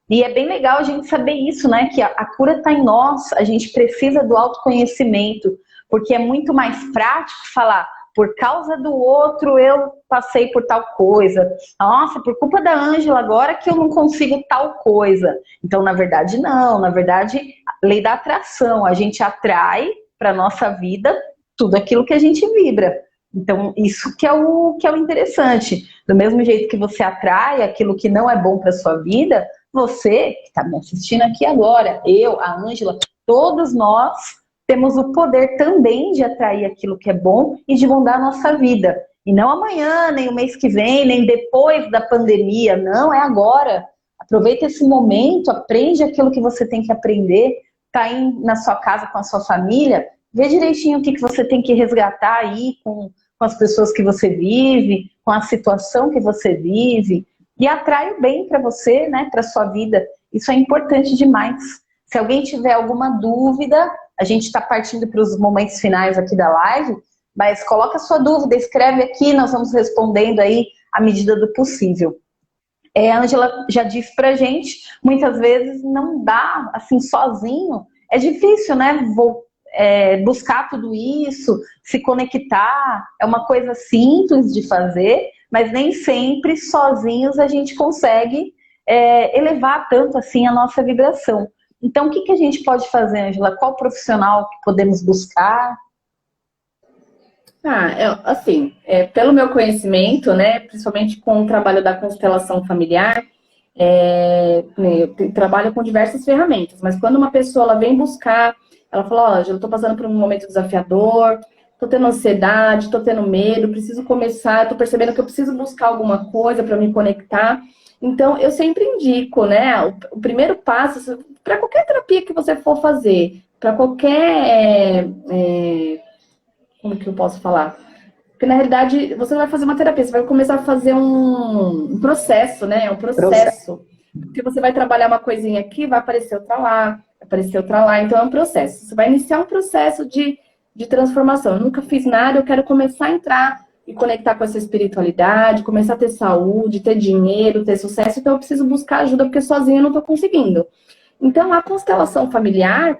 E é bem legal a gente saber isso, né? Que a cura está em nós, a gente precisa do autoconhecimento, porque é muito mais prático falar, por causa do outro eu passei por tal coisa. Nossa, por culpa da Ângela agora que eu não consigo tal coisa. Então, na verdade, não. Na verdade, lei da atração, a gente atrai para a nossa vida tudo aquilo que a gente vibra. Então, isso que é o interessante. Do mesmo jeito que você atrai aquilo que não é bom para sua vida, você, que está me assistindo aqui agora, eu, a Ângela, todos nós temos o poder também de atrair aquilo que é bom e de mudar a nossa vida. E não amanhã, nem o mês que vem, nem depois da pandemia. Não, é agora. Aproveita esse momento, aprende aquilo que você tem que aprender. Está aí na sua casa com a sua família, vê direitinho o que você tem que resgatar aí com as pessoas que você vive, com a situação que você vive. E atrai o bem para você, né, para sua vida. Isso é importante demais. Se alguém tiver alguma dúvida, a gente está partindo para os momentos finais aqui da live, mas coloca a sua dúvida, escreve aqui, nós vamos respondendo aí à medida do possível. A Ângela já disse pra gente, muitas vezes não dá, assim, sozinho, é difícil, né, buscar tudo isso, se conectar, é uma coisa simples de fazer, mas nem sempre sozinhos a gente consegue elevar tanto assim a nossa vibração. Então, o que a gente pode fazer, Ângela? Qual profissional que podemos buscar? Pelo meu conhecimento, né, principalmente com o trabalho da constelação familiar, eu trabalho com diversas ferramentas, mas quando uma pessoa ela vem buscar, ela fala, eu estou passando por um momento desafiador, estou tendo ansiedade, estou tendo medo, preciso começar, estou percebendo que eu preciso buscar alguma coisa para me conectar. Então, eu sempre indico, né, o primeiro passo, para qualquer terapia que você for fazer, para qualquer... como que eu posso falar? Porque, na realidade, você não vai fazer uma terapia, você vai começar a fazer um processo, né? Um processo. Porque você vai trabalhar uma coisinha aqui, vai aparecer outra lá, vai aparecer outra lá. Então, é um processo. Você vai iniciar um processo de transformação. Eu nunca fiz nada, eu quero começar a entrar e conectar com essa espiritualidade, começar a ter saúde, ter dinheiro, ter sucesso. Então, eu preciso buscar ajuda, porque sozinha eu não estou conseguindo. Então, a constelação familiar...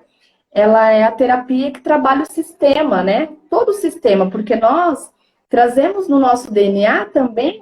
ela é a terapia que trabalha o sistema, né? Todo o sistema, porque nós trazemos no nosso DNA também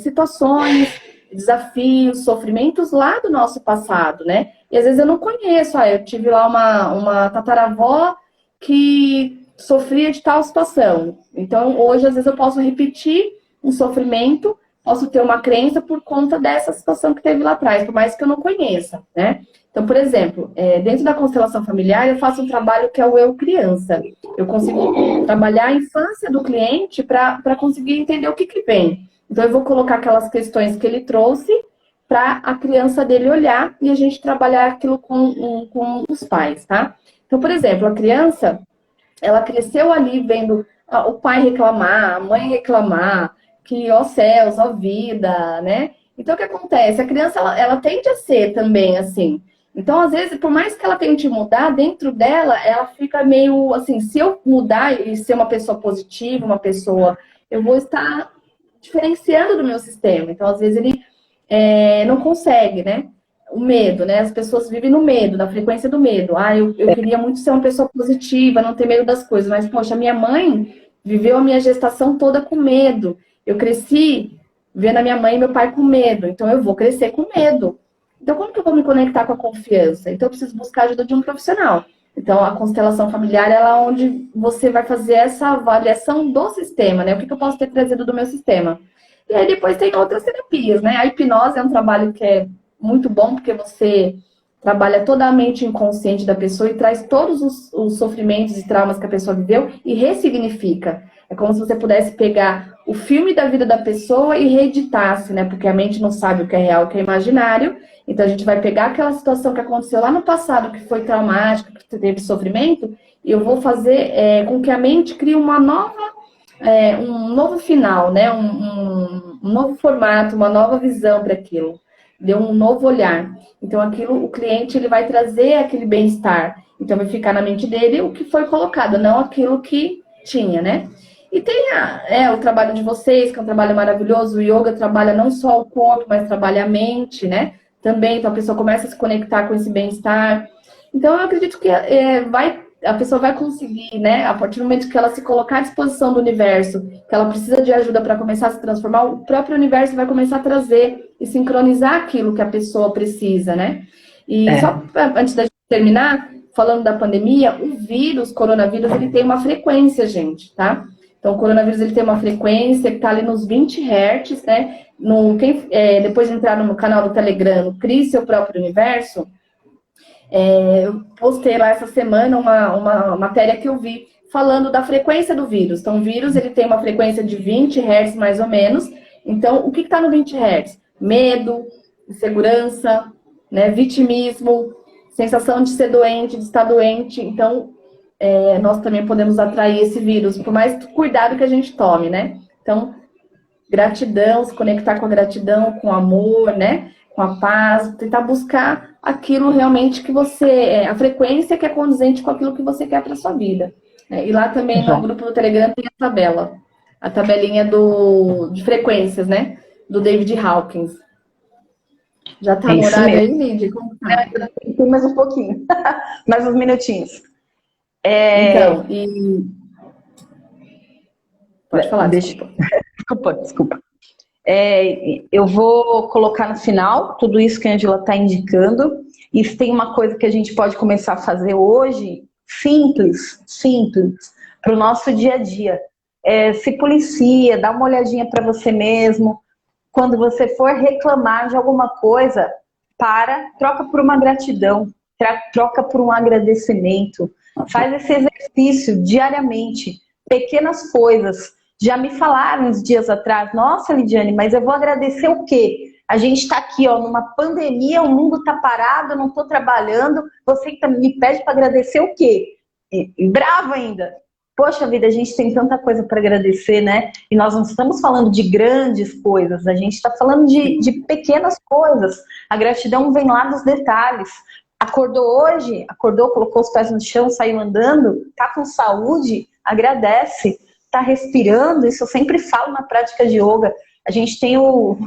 situações, desafios, sofrimentos lá do nosso passado, né? E às vezes eu não conheço, eu tive lá uma tataravó que sofria de tal situação. Então, hoje, às vezes eu posso repetir um sofrimento, posso ter uma crença por conta dessa situação que teve lá atrás, por mais que eu não conheça, né? Então, por exemplo, dentro da constelação familiar, eu faço um trabalho que é o eu criança. Eu consigo trabalhar a infância do cliente para conseguir entender o que vem. Então, eu vou colocar aquelas questões que ele trouxe para a criança dele olhar e a gente trabalhar aquilo com os pais, tá? Então, por exemplo, a criança, ela cresceu ali vendo o pai reclamar, a mãe reclamar, que, ó céus, ó vida, né? Então, o que acontece? A criança, ela tende a ser também assim. Então, às vezes, por mais que ela tente mudar, dentro dela, ela fica meio assim, se eu mudar e ser uma pessoa positiva, uma pessoa, eu vou estar diferenciando do meu sistema. Então, às vezes, ele não consegue, né? O medo, né? As pessoas vivem no medo, na frequência do medo. Eu queria muito ser uma pessoa positiva, não ter medo das coisas. Mas, poxa, minha mãe viveu a minha gestação toda com medo. Eu cresci vendo a minha mãe e meu pai com medo. Então, eu vou crescer com medo. Então, como que eu vou me conectar com a confiança? Então, eu preciso buscar a ajuda de um profissional. Então, a constelação familiar, ela é onde você vai fazer essa avaliação do sistema, né? O que eu posso ter trazido do meu sistema? E aí, depois tem outras terapias, né? A hipnose é um trabalho que é muito bom, porque você trabalha toda a mente inconsciente da pessoa e traz todos os sofrimentos e traumas que a pessoa viveu e ressignifica. É como se você pudesse pegar o filme da vida da pessoa e reeditasse, né? Porque a mente não sabe o que é real e o que é imaginário. Então, a gente vai pegar aquela situação que aconteceu lá no passado, que foi traumática, que teve sofrimento, e eu vou fazer com que a mente crie uma nova, um novo final, né? Um novo formato, uma nova visão para aquilo. Dê um novo olhar. Então, aquilo, o cliente ele vai trazer aquele bem-estar. Então, vai ficar na mente dele o que foi colocado, não aquilo que tinha, né? E tem o trabalho de vocês, que é um trabalho maravilhoso. O yoga trabalha não só o corpo, mas trabalha a mente, né? Também, então a pessoa começa a se conectar com esse bem-estar. Então, eu acredito que a pessoa vai conseguir, né? A partir do momento que ela se colocar à disposição do universo, que ela precisa de ajuda para começar a se transformar, o próprio universo vai começar a trazer e sincronizar aquilo que a pessoa precisa, né? E só antes da gente terminar, falando da pandemia, o coronavírus, ele tem uma frequência, gente, tá? Então, o coronavírus, ele tem uma frequência que está ali nos 20 Hz, né? Depois de entrar no canal do Telegram, Crie Seu Próprio Universo, eu postei lá essa semana uma matéria que eu vi falando da frequência do vírus. Então, o vírus, ele tem uma frequência de 20 Hz, mais ou menos. Então, o que está no 20 Hz? Medo, insegurança, né? Vitimismo, sensação de ser doente, de estar doente. Então, nós também podemos atrair esse vírus, por mais cuidado que a gente tome, né? Então, gratidão, se conectar com a gratidão, com o amor, né? Com a paz, tentar buscar aquilo realmente que a frequência que é condizente com aquilo que você quer para sua vida. Né? E lá também no grupo do Telegram tem a tabelinha de frequências, né? Do David Hawkins. Já tá no horário aí, Lídia? Tem mais um pouquinho, mais uns minutinhos. Então, pode falar, Desculpa. Eu vou colocar no final tudo isso que a Ângela está indicando. E se tem uma coisa que a gente pode começar a fazer hoje, simples, para o nosso dia a dia. Se policia, dá uma olhadinha para você mesmo. Quando você for reclamar de alguma coisa, troca por uma gratidão, troca por um agradecimento. Faz esse exercício diariamente, pequenas coisas. Já me falaram uns dias atrás, nossa, Lidiane, mas eu vou agradecer o quê? A gente está aqui, numa pandemia, o mundo está parado, eu não estou trabalhando, você me pede para agradecer o quê? E bravo ainda. Poxa vida, a gente tem tanta coisa para agradecer, né? E nós não estamos falando de grandes coisas, a gente está falando de pequenas coisas. A gratidão vem lá dos detalhes. Acordou hoje, colocou os pés no chão, saiu andando, tá com saúde, agradece. Tá respirando, isso eu sempre falo na prática de yoga. A gente tem o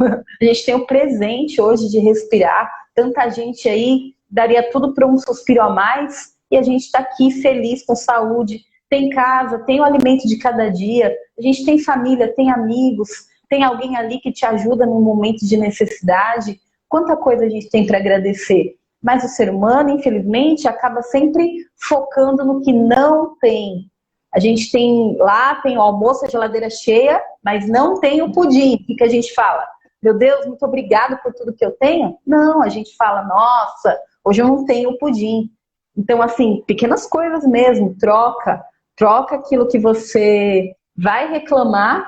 presente hoje de respirar. Tanta gente aí daria tudo para um suspiro a mais e a gente está aqui feliz, com saúde. Tem casa, tem o alimento de cada dia. A gente tem família, tem amigos, tem alguém ali que te ajuda num momento de necessidade. Quanta coisa a gente tem para agradecer. Mas o ser humano, infelizmente, acaba sempre focando no que não tem. A gente tem o almoço, a geladeira cheia, mas não tem o pudim. O que a gente fala? Meu Deus, muito obrigado por tudo que eu tenho. Não, a gente fala, nossa, hoje eu não tenho o pudim. Então, assim, pequenas coisas mesmo, troca aquilo que você vai reclamar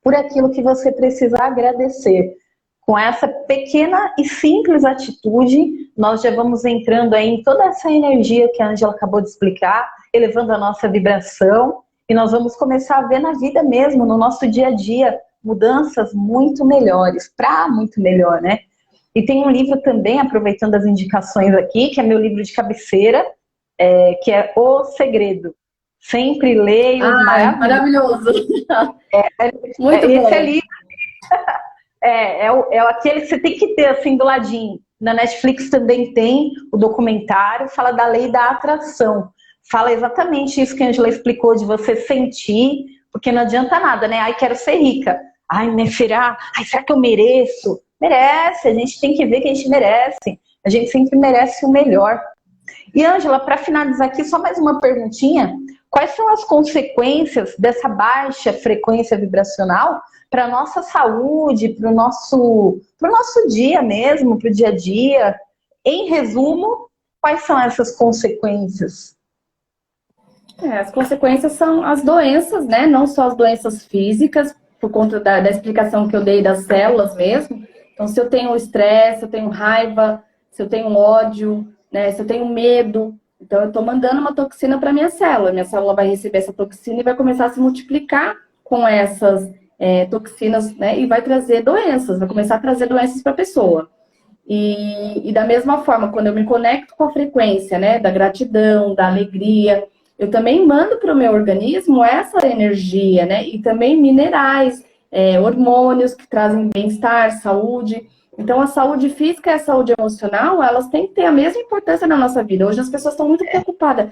por aquilo que você precisa agradecer. Com essa pequena e simples atitude, nós já vamos entrando aí em toda essa energia que a Ângela acabou de explicar, elevando a nossa vibração, e nós vamos começar a ver na vida mesmo, no nosso dia a dia, mudanças muito melhores, para muito melhor, né? E tem um livro também, aproveitando as indicações aqui, que é meu livro de cabeceira, que é O Segredo. Sempre leio. Maravilhoso! Muito bom. Esse livro é aquele que você tem que ter assim do ladinho. Na Netflix também tem o documentário, fala da lei da atração. Fala exatamente isso que a Ângela explicou, de você sentir, porque não adianta nada, né? Ai, quero ser rica. Ai, será que eu mereço? Merece, a gente tem que ver que a gente merece. A gente sempre merece o melhor. E, Ângela, para finalizar aqui, só mais uma perguntinha. Quais são as consequências dessa baixa frequência vibracional para a nossa saúde, para o nosso dia mesmo, para o dia a dia? Em resumo, quais são essas consequências? As consequências são as doenças, né? Não só as doenças físicas, por conta da explicação que eu dei das células mesmo. Então, se eu tenho estresse, se eu tenho raiva, se eu tenho ódio, né? Se eu tenho medo, então eu estou mandando uma toxina para minha célula vai receber essa toxina e vai começar a se multiplicar com essas toxinas, né? E vai trazer doenças, vai começar a trazer doenças para a pessoa. E da mesma forma, quando eu me conecto com a frequência, né? Da gratidão, da alegria, eu também mando para o meu organismo essa energia, né? E também minerais, hormônios que trazem bem-estar, saúde. Então, a saúde física e a saúde emocional, elas têm que ter a mesma importância na nossa vida. Hoje as pessoas estão muito preocupadas.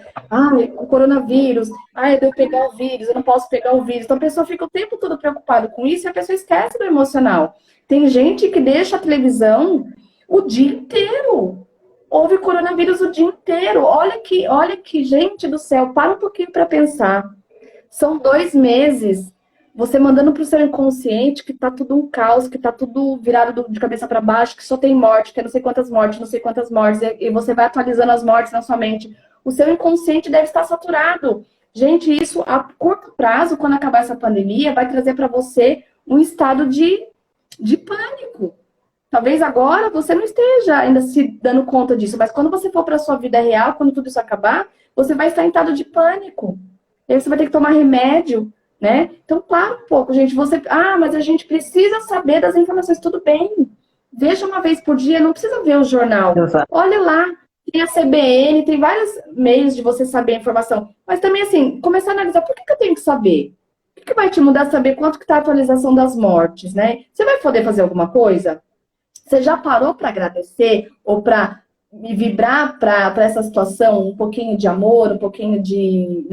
O coronavírus, eu devo pegar o vírus, eu não posso pegar o vírus. Então, a pessoa fica o tempo todo preocupada com isso e a pessoa esquece do emocional. Tem gente que deixa a televisão o dia inteiro. Houve coronavírus o dia inteiro. Olha que, gente do céu, para um pouquinho para pensar. São 2 meses você mandando para o seu inconsciente que tá tudo um caos, que tá tudo virado de cabeça para baixo, que só tem morte, que é não sei quantas mortes, e você vai atualizando as mortes na sua mente. O seu inconsciente deve estar saturado. Gente, isso a curto prazo, quando acabar essa pandemia, vai trazer para você um estado de pânico. Talvez agora você não esteja ainda se dando conta disso, mas quando você for para a sua vida real, quando tudo isso acabar, você vai estar em estado de pânico. E aí você vai ter que tomar remédio, né? Então, para um pouco, gente. Mas a gente precisa saber das informações. Tudo bem. Veja uma vez por dia, não precisa ver o jornal. Exato. Olha lá, tem a CBN, tem vários meios de você saber a informação. Mas também, assim, começar a analisar, por que eu tenho que saber? O que vai te mudar saber quanto que está a atualização das mortes, né? Você vai poder fazer alguma coisa? Você já parou para agradecer ou para vibrar para essa situação um pouquinho de amor, um pouquinho de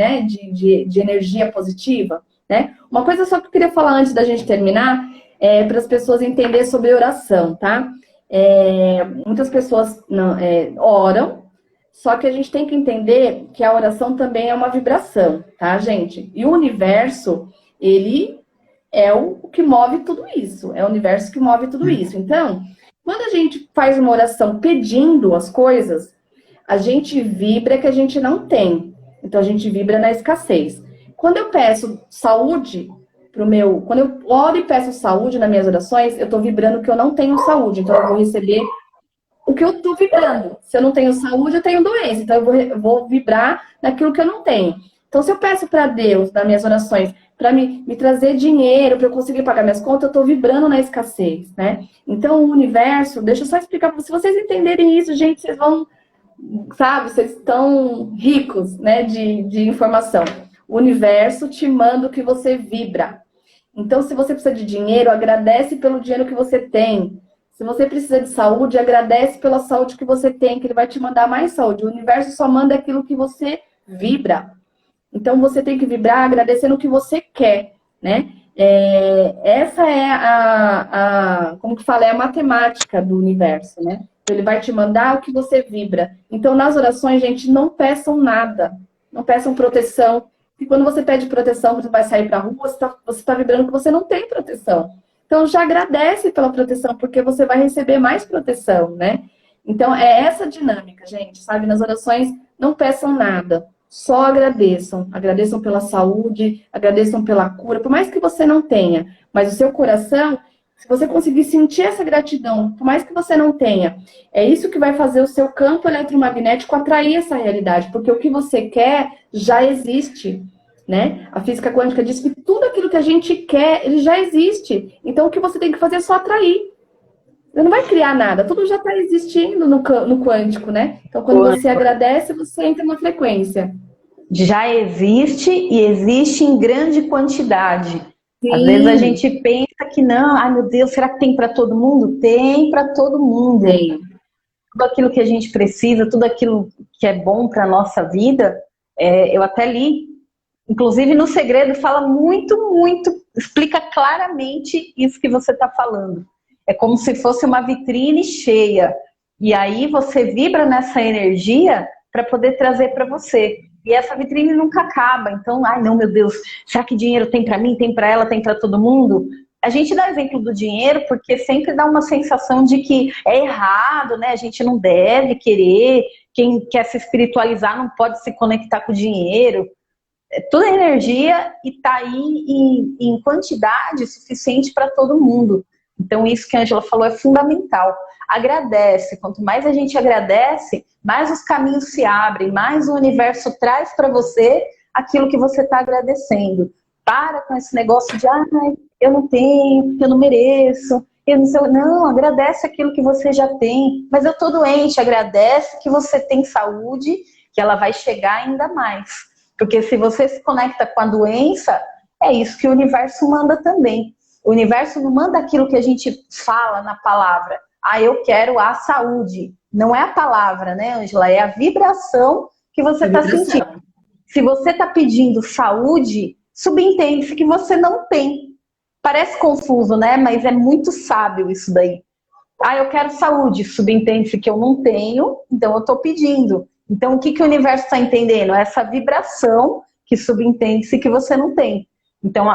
energia positiva? Né? Uma coisa só que eu queria falar antes da gente terminar para as pessoas entenderem sobre oração, tá? Muitas pessoas oram, só que a gente tem que entender que a oração também é uma vibração, tá, gente? E o universo, ele é o que move tudo isso. É o universo que move tudo isso. Então, quando a gente faz uma oração pedindo as coisas, a gente vibra que a gente não tem. Então, a gente vibra na escassez. Quando eu peço saúde quando eu oro e peço saúde nas minhas orações, eu estou vibrando que eu não tenho saúde. Então, eu vou receber o que eu estou vibrando. Se eu não tenho saúde, eu tenho doença. Então, eu vou vibrar naquilo que eu não tenho. Então, se eu peço para Deus, nas minhas orações, para me trazer dinheiro, para eu conseguir pagar minhas contas, eu estou vibrando na escassez, né? Então, o universo, deixa eu só explicar para vocês. Se vocês entenderem isso, gente, vocês vão, sabe, vocês estão ricos, né, de informação. O universo te manda o que você vibra. Então, se você precisa de dinheiro, agradece pelo dinheiro que você tem. Se você precisa de saúde, agradece pela saúde que você tem, que ele vai te mandar mais saúde. O universo só manda aquilo que você vibra. Então, você tem que vibrar agradecendo o que você quer, né? Essa é como que fala, é a matemática do universo, né? Então, ele vai te mandar o que você vibra. Então, nas orações, gente, não peçam nada. Não peçam proteção. E quando você pede proteção, você vai sair para a rua, você tá vibrando que você não tem proteção. Então, já agradece pela proteção, porque você vai receber mais proteção, né? Então, é essa dinâmica, gente, sabe? Nas orações, não peçam nada. Só agradeçam. Agradeçam pela saúde, agradeçam pela cura, por mais que você não tenha. Mas o seu coração, se você conseguir sentir essa gratidão, por mais que você não tenha, é isso que vai fazer o seu campo eletromagnético atrair essa realidade. Porque o que você quer já existe, né? A física quântica diz que tudo aquilo que a gente quer, ele já existe. Então, o que você tem que fazer é só atrair. Você não vai criar nada, tudo já está existindo no quântico, né? Então, quando você agradece, você entra na frequência. Já existe e existe em grande quantidade. Sim. Às vezes a gente pensa que não, ai meu Deus, será que tem para todo mundo? Tem para todo mundo. Tem. Tudo aquilo que a gente precisa, tudo aquilo que é bom para a nossa vida, eu até li, inclusive no Segredo fala muito, explica claramente isso que você está falando. É como se fosse uma vitrine cheia. E aí você vibra nessa energia para poder trazer para você. E essa vitrine nunca acaba. Então, ai não, meu Deus, será que dinheiro tem para mim, tem para ela, tem para todo mundo? A gente dá exemplo do dinheiro porque sempre dá uma sensação de que é errado, né? A gente não deve querer. Quem quer se espiritualizar não pode se conectar com o dinheiro. Tudo é energia e está aí em quantidade suficiente para todo mundo. Então, isso que a Ângela falou é fundamental. Agradece. Quanto mais a gente agradece, mais os caminhos se abrem, mais o universo traz para você aquilo que você está agradecendo. Para com esse negócio de, eu não tenho, eu não mereço, eu não sei. Não, agradece aquilo que você já tem. Mas eu estou doente, agradece que você tem saúde, que ela vai chegar ainda mais. Porque se você se conecta com a doença, é isso que o universo manda também. O universo não manda aquilo que a gente fala na palavra. Ah, eu quero a saúde. Não é a palavra, né, Ângela? É a vibração que você está sentindo. Se você está pedindo saúde, subentende-se que você não tem. Parece confuso, né? Mas é muito sábio isso daí. Ah, eu quero saúde. Subentende-se que eu não tenho, então eu estou pedindo. Então, o que, que o universo está entendendo? Essa vibração que subentende-se que você não tem. Então,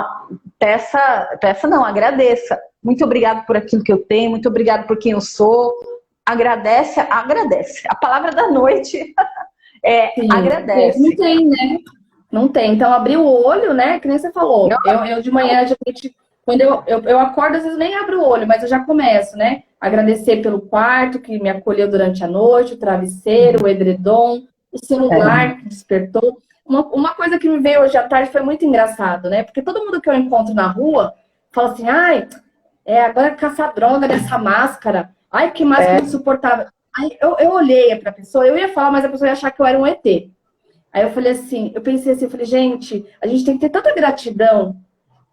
peça não, agradeça. Muito obrigado por aquilo que eu tenho, muito obrigado por quem eu sou. Agradece. A palavra da noite é Sim, agradece. não tem, né? Não tem. Então, abrir o olho, né? Que nem você falou. Eu de manhã, geralmente, quando eu acordo, às vezes nem abro o olho, mas eu já começo, né? Agradecer pelo quarto que me acolheu durante a noite, o travesseiro, o edredom, o celular que despertou. Uma coisa que me veio hoje à tarde foi muito engraçado, né? Porque todo mundo que eu encontro na rua fala assim, ai, agora caçar droga dessa máscara. Ai, que máscara insuportável. Aí eu olhei pra pessoa, eu ia falar, mas a pessoa ia achar que eu era um ET. Aí eu falei assim, eu pensei assim, eu falei, gente, a gente tem que ter tanta gratidão.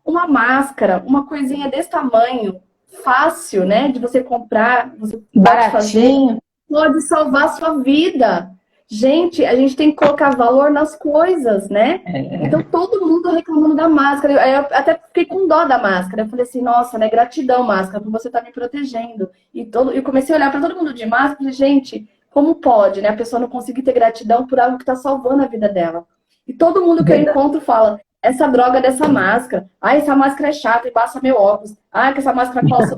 Uma máscara, uma coisinha desse tamanho, fácil, né? De você comprar, você pode fazer, pode salvar a sua vida. Gente, a gente tem que colocar valor nas coisas, né? Então, todo mundo reclamando da máscara. Aí eu até fiquei com dó da máscara. Eu falei assim, nossa, né? Gratidão, máscara, por você estar me protegendo. E eu comecei a olhar para todo mundo de máscara e falei, gente, como pode, né? A pessoa não conseguir ter gratidão por algo que está salvando a vida dela. E todo mundo que eu encontro fala, essa droga dessa máscara. Ai, essa máscara é chata, embaça meu óculos. Ai, que essa máscara falsa.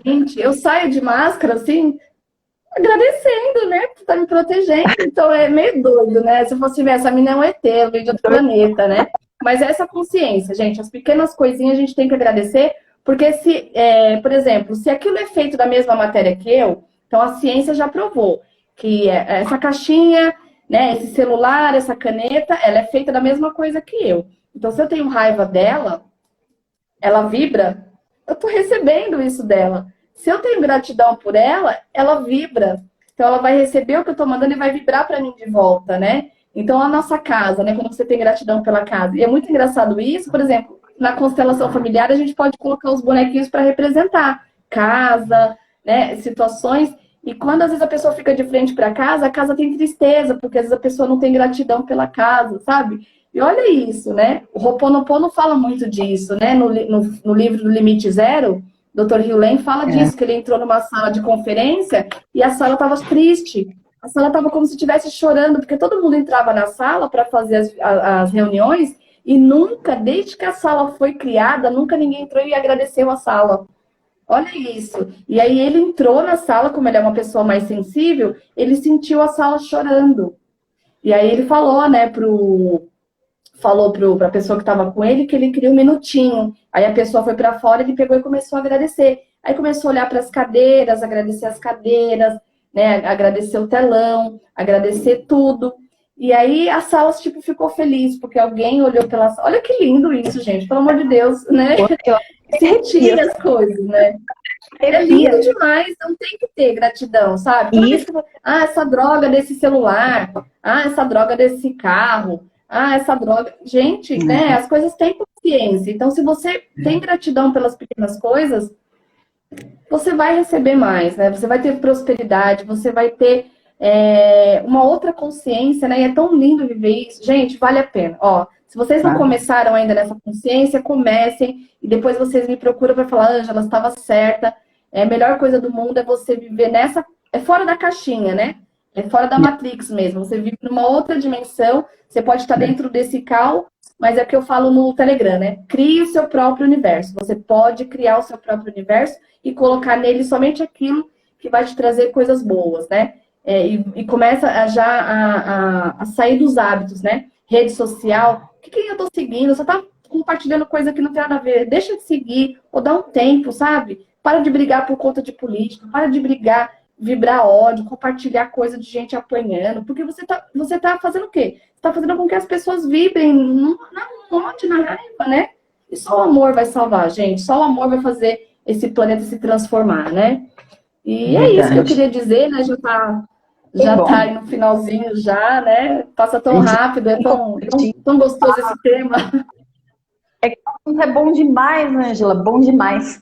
Gente, eu saio de máscara, assim, agradecendo, né? Por estar me protegendo. Então é meio doido, né? Se eu fosse ver, essa mina é um ET, eu vejo de outro planeta, né? Mas essa consciência, gente, as pequenas coisinhas a gente tem que agradecer, porque se, por exemplo, se aquilo é feito da mesma matéria que eu, então a ciência já provou que essa caixinha, né, esse celular, essa caneta, ela é feita da mesma coisa que eu. Então, se eu tenho raiva dela, ela vibra, eu tô recebendo isso dela. Se eu tenho gratidão por ela, ela vibra. Então, ela vai receber o que eu tô mandando e vai vibrar para mim de volta, né? Então, a nossa casa, né, quando você tem gratidão pela casa. E é muito engraçado isso, por exemplo, na constelação familiar, a gente pode colocar os bonequinhos para representar casa, né, situações. E quando às vezes a pessoa fica de frente para a casa tem tristeza, porque às vezes a pessoa não tem gratidão pela casa, sabe? E olha isso, né? O Ho'oponopono fala muito disso, né? No livro do Limite Zero, Dr. Hugh Lane fala disso, que ele entrou numa sala de conferência e a sala estava triste. A sala estava como se estivesse chorando, porque todo mundo entrava na sala para fazer as reuniões e nunca, desde que a sala foi criada, nunca ninguém entrou e agradeceu a sala. Olha isso. E aí ele entrou na sala, como ele é uma pessoa mais sensível, ele sentiu a sala chorando. E aí ele falou, né, pra pessoa que estava com ele que ele queria um minutinho. Aí a pessoa foi para fora, ele pegou e começou a agradecer. Aí começou a olhar para as cadeiras, agradecer as cadeiras, né, agradecer o telão, agradecer tudo. E aí a sala, tipo, ficou feliz, porque alguém olhou pela sala. Olha que lindo isso, gente, pelo amor de Deus, né? Sentir as coisas, né? É lindo demais, não tem que ter gratidão, sabe? Essa droga desse celular, essa droga desse carro, essa droga... Gente, né? As coisas têm consciência. Então, se você tem gratidão pelas pequenas coisas, você vai receber mais, né? Você vai ter prosperidade, você vai ter uma outra consciência, né? E é tão lindo viver isso. Gente, vale a pena. Ó, se vocês não começaram ainda nessa consciência, comecem e depois vocês me procuram para falar, Ângela, estava certa. A melhor coisa do mundo é você viver nessa... É fora da caixinha, né? É fora da Matrix mesmo. Você vive numa outra dimensão. Você pode estar dentro desse caos, mas é o que eu falo no Telegram, né? Crie o seu próprio universo. Você pode criar o seu próprio universo e colocar nele somente aquilo que vai te trazer coisas boas, né? E começa a sair dos hábitos, né? Rede social. O que eu tô seguindo? Você tá compartilhando coisa que não tem nada a ver. Deixa de seguir, ou dá um tempo, sabe? Para de brigar por conta de política, para de brigar, vibrar ódio, compartilhar coisa de gente apanhando, porque você tá fazendo o quê? Você tá fazendo com que as pessoas vibrem na ódio, na raiva, né? E só o amor vai salvar, gente. Só o amor vai fazer esse planeta se transformar, né? E é isso que eu queria dizer, né? Já tá Já bom. tá aí no finalzinho já, né? Passa tão rápido, é tão gostoso esse tema. É bom demais, Ângela, bom demais.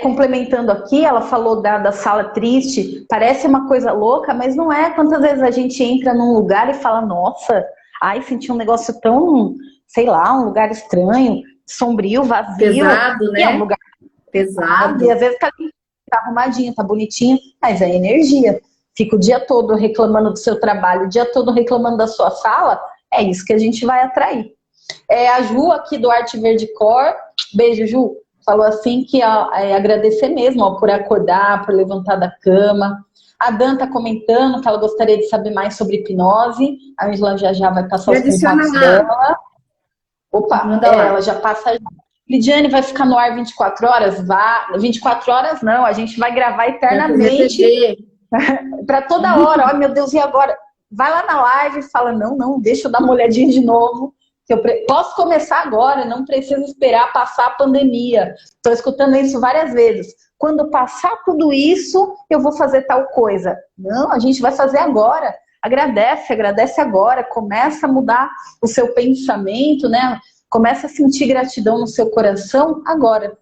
Complementando aqui, ela falou da sala triste, parece uma coisa louca, mas não é. Quantas vezes a gente entra num lugar e fala, nossa, ai, senti um negócio tão, sei lá, um lugar estranho, sombrio, vazio. Pesado, né? E é um lugar pesado, e às vezes tá arrumadinho, tá bonitinho, mas é energia. Fica o dia todo reclamando do seu trabalho, o dia todo reclamando da sua sala, é isso que a gente vai atrair. A Ju aqui do Arte Verde Cor, beijo Ju, falou assim que agradecer mesmo por acordar, por levantar da cama. A Dan tá comentando que ela gostaria de saber mais sobre hipnose. A Angela já vai passar os contatos dela. Opa, ela já passa. Lidiane, vai ficar no ar 24 horas? Vá. 24 horas não, a gente vai gravar eternamente. Para toda hora. Ai, meu Deus, e agora? Vai lá na live e fala, não, deixa eu dar uma olhadinha de novo. Que eu posso começar agora, não preciso esperar passar a pandemia. Estou escutando isso várias vezes. Quando passar tudo isso, eu vou fazer tal coisa. Não, a gente vai fazer agora. Agradece agora. Começa a mudar o seu pensamento, né? Começa a sentir gratidão no seu coração agora.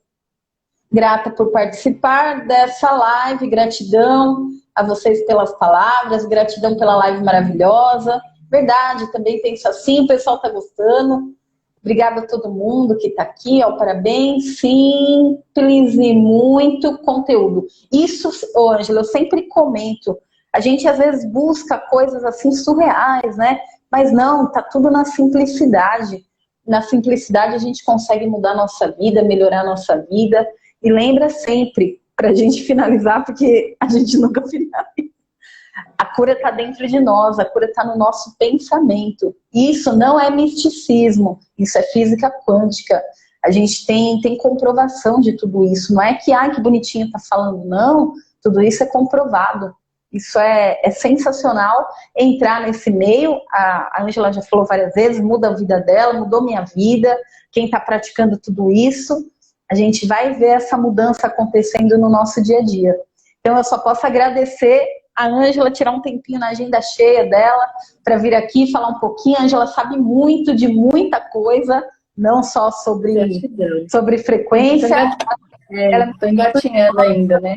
Grata por participar dessa live, gratidão a vocês pelas palavras, gratidão pela live maravilhosa. Verdade, também penso assim, o pessoal tá gostando. Obrigada a todo mundo que tá aqui, parabéns. Simples e muito conteúdo. Isso, Ângela, eu sempre comento. A gente às vezes busca coisas assim surreais, né? Mas não, tá tudo na simplicidade. Na simplicidade a gente consegue mudar a nossa vida, melhorar a nossa vida. E lembra sempre, pra gente finalizar, porque a gente nunca finaliza. A cura está dentro de nós, a cura está no nosso pensamento. Isso não é misticismo, isso é física quântica. A gente tem comprovação de tudo isso. Não é que, que bonitinho está falando, não. Tudo isso é comprovado. Isso é sensacional entrar nesse meio. A Angela já falou várias vezes, muda a vida dela, mudou minha vida. Quem está praticando tudo isso, a gente vai ver essa mudança acontecendo no nosso dia a dia. Então eu só posso agradecer a Ângela, tirar um tempinho na agenda cheia dela para vir aqui falar um pouquinho. A Ângela sabe muito de muita coisa, não só sobre frequência. Estou engatinhando ainda, né?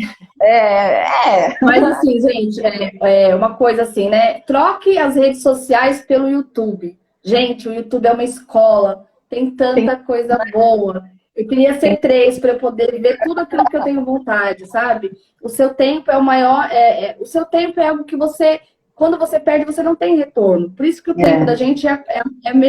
Mas assim, gente, uma coisa assim, né? Troque as redes sociais pelo YouTube. Gente, o YouTube é uma escola, tem tanta coisa boa. Eu queria ser 3 para eu poder ver tudo aquilo que eu tenho vontade, sabe? O seu tempo é o maior. O seu tempo é algo que você, quando você perde, você não tem retorno. Por isso que o tempo da gente é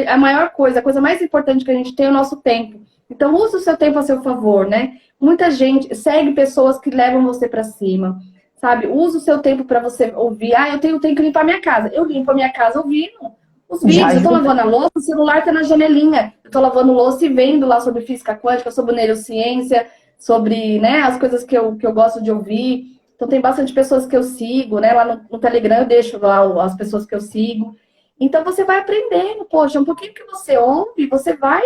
a maior coisa, a coisa mais importante que a gente tem é o nosso tempo. Então, use o seu tempo a seu favor, né? Muita gente segue pessoas que levam você para cima, sabe? Use o seu tempo para você ouvir. Eu tenho que limpar minha casa. Eu limpo a minha casa ouvindo os vídeos. Eu tô lavando a louça, o celular tá na janelinha. Eu tô lavando louça e vendo lá sobre física quântica, sobre neurociência, sobre, né, as coisas que eu gosto de ouvir. Então tem bastante pessoas que eu sigo, né? Lá no Telegram eu deixo lá as pessoas que eu sigo. Então você vai aprendendo, poxa, um pouquinho que você ouve, você vai,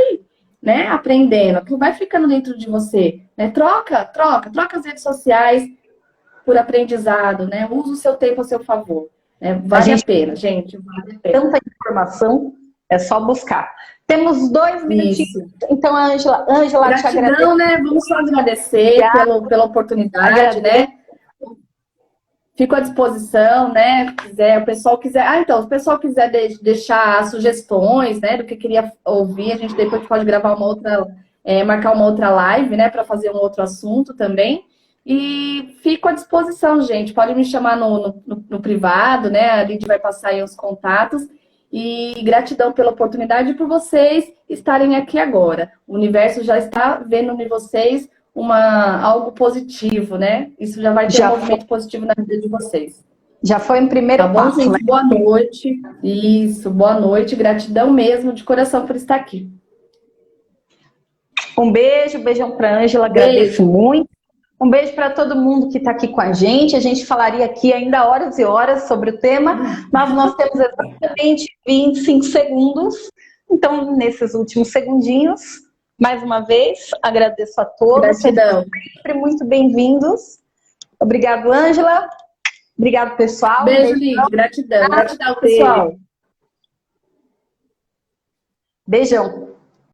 né, aprendendo, aquilo vai ficando dentro de você, né? Troca as redes sociais por aprendizado, né? Usa o seu tempo a seu favor. Vale a pena, gente. Vale a pena. Tanta informação, é só buscar. Temos 2 minutinhos. Então, Ângela, te agradeço. Né? Vamos só agradecer pela oportunidade, né? Fico à disposição, né? Se o pessoal quiser deixar sugestões, né, do que queria ouvir, a gente depois pode gravar marcar uma outra live, né, para fazer um outro assunto também. E fico à disposição, gente. Pode me chamar no privado, né? A Lidy vai passar aí os contatos. E gratidão pela oportunidade e por vocês estarem aqui agora. O universo já está vendo em vocês algo positivo, né? Isso já vai ter um movimento positivo na vida de vocês. Já foi em primeiro passo, gente? Né? Boa noite. Isso, boa noite. Gratidão mesmo, de coração, por estar aqui. Um beijão para Ângela. Agradeço muito. Um beijo para todo mundo que está aqui com a gente. A gente falaria aqui ainda horas e horas sobre o tema, mas nós temos exatamente 25 segundos. Então, nesses últimos segundinhos, mais uma vez, agradeço a todos. Gratidão. Sempre muito bem-vindos. Obrigado, Ângela. Obrigado, pessoal. Beijo, Lid. Gratidão. Gratidão, pessoal. Beijão.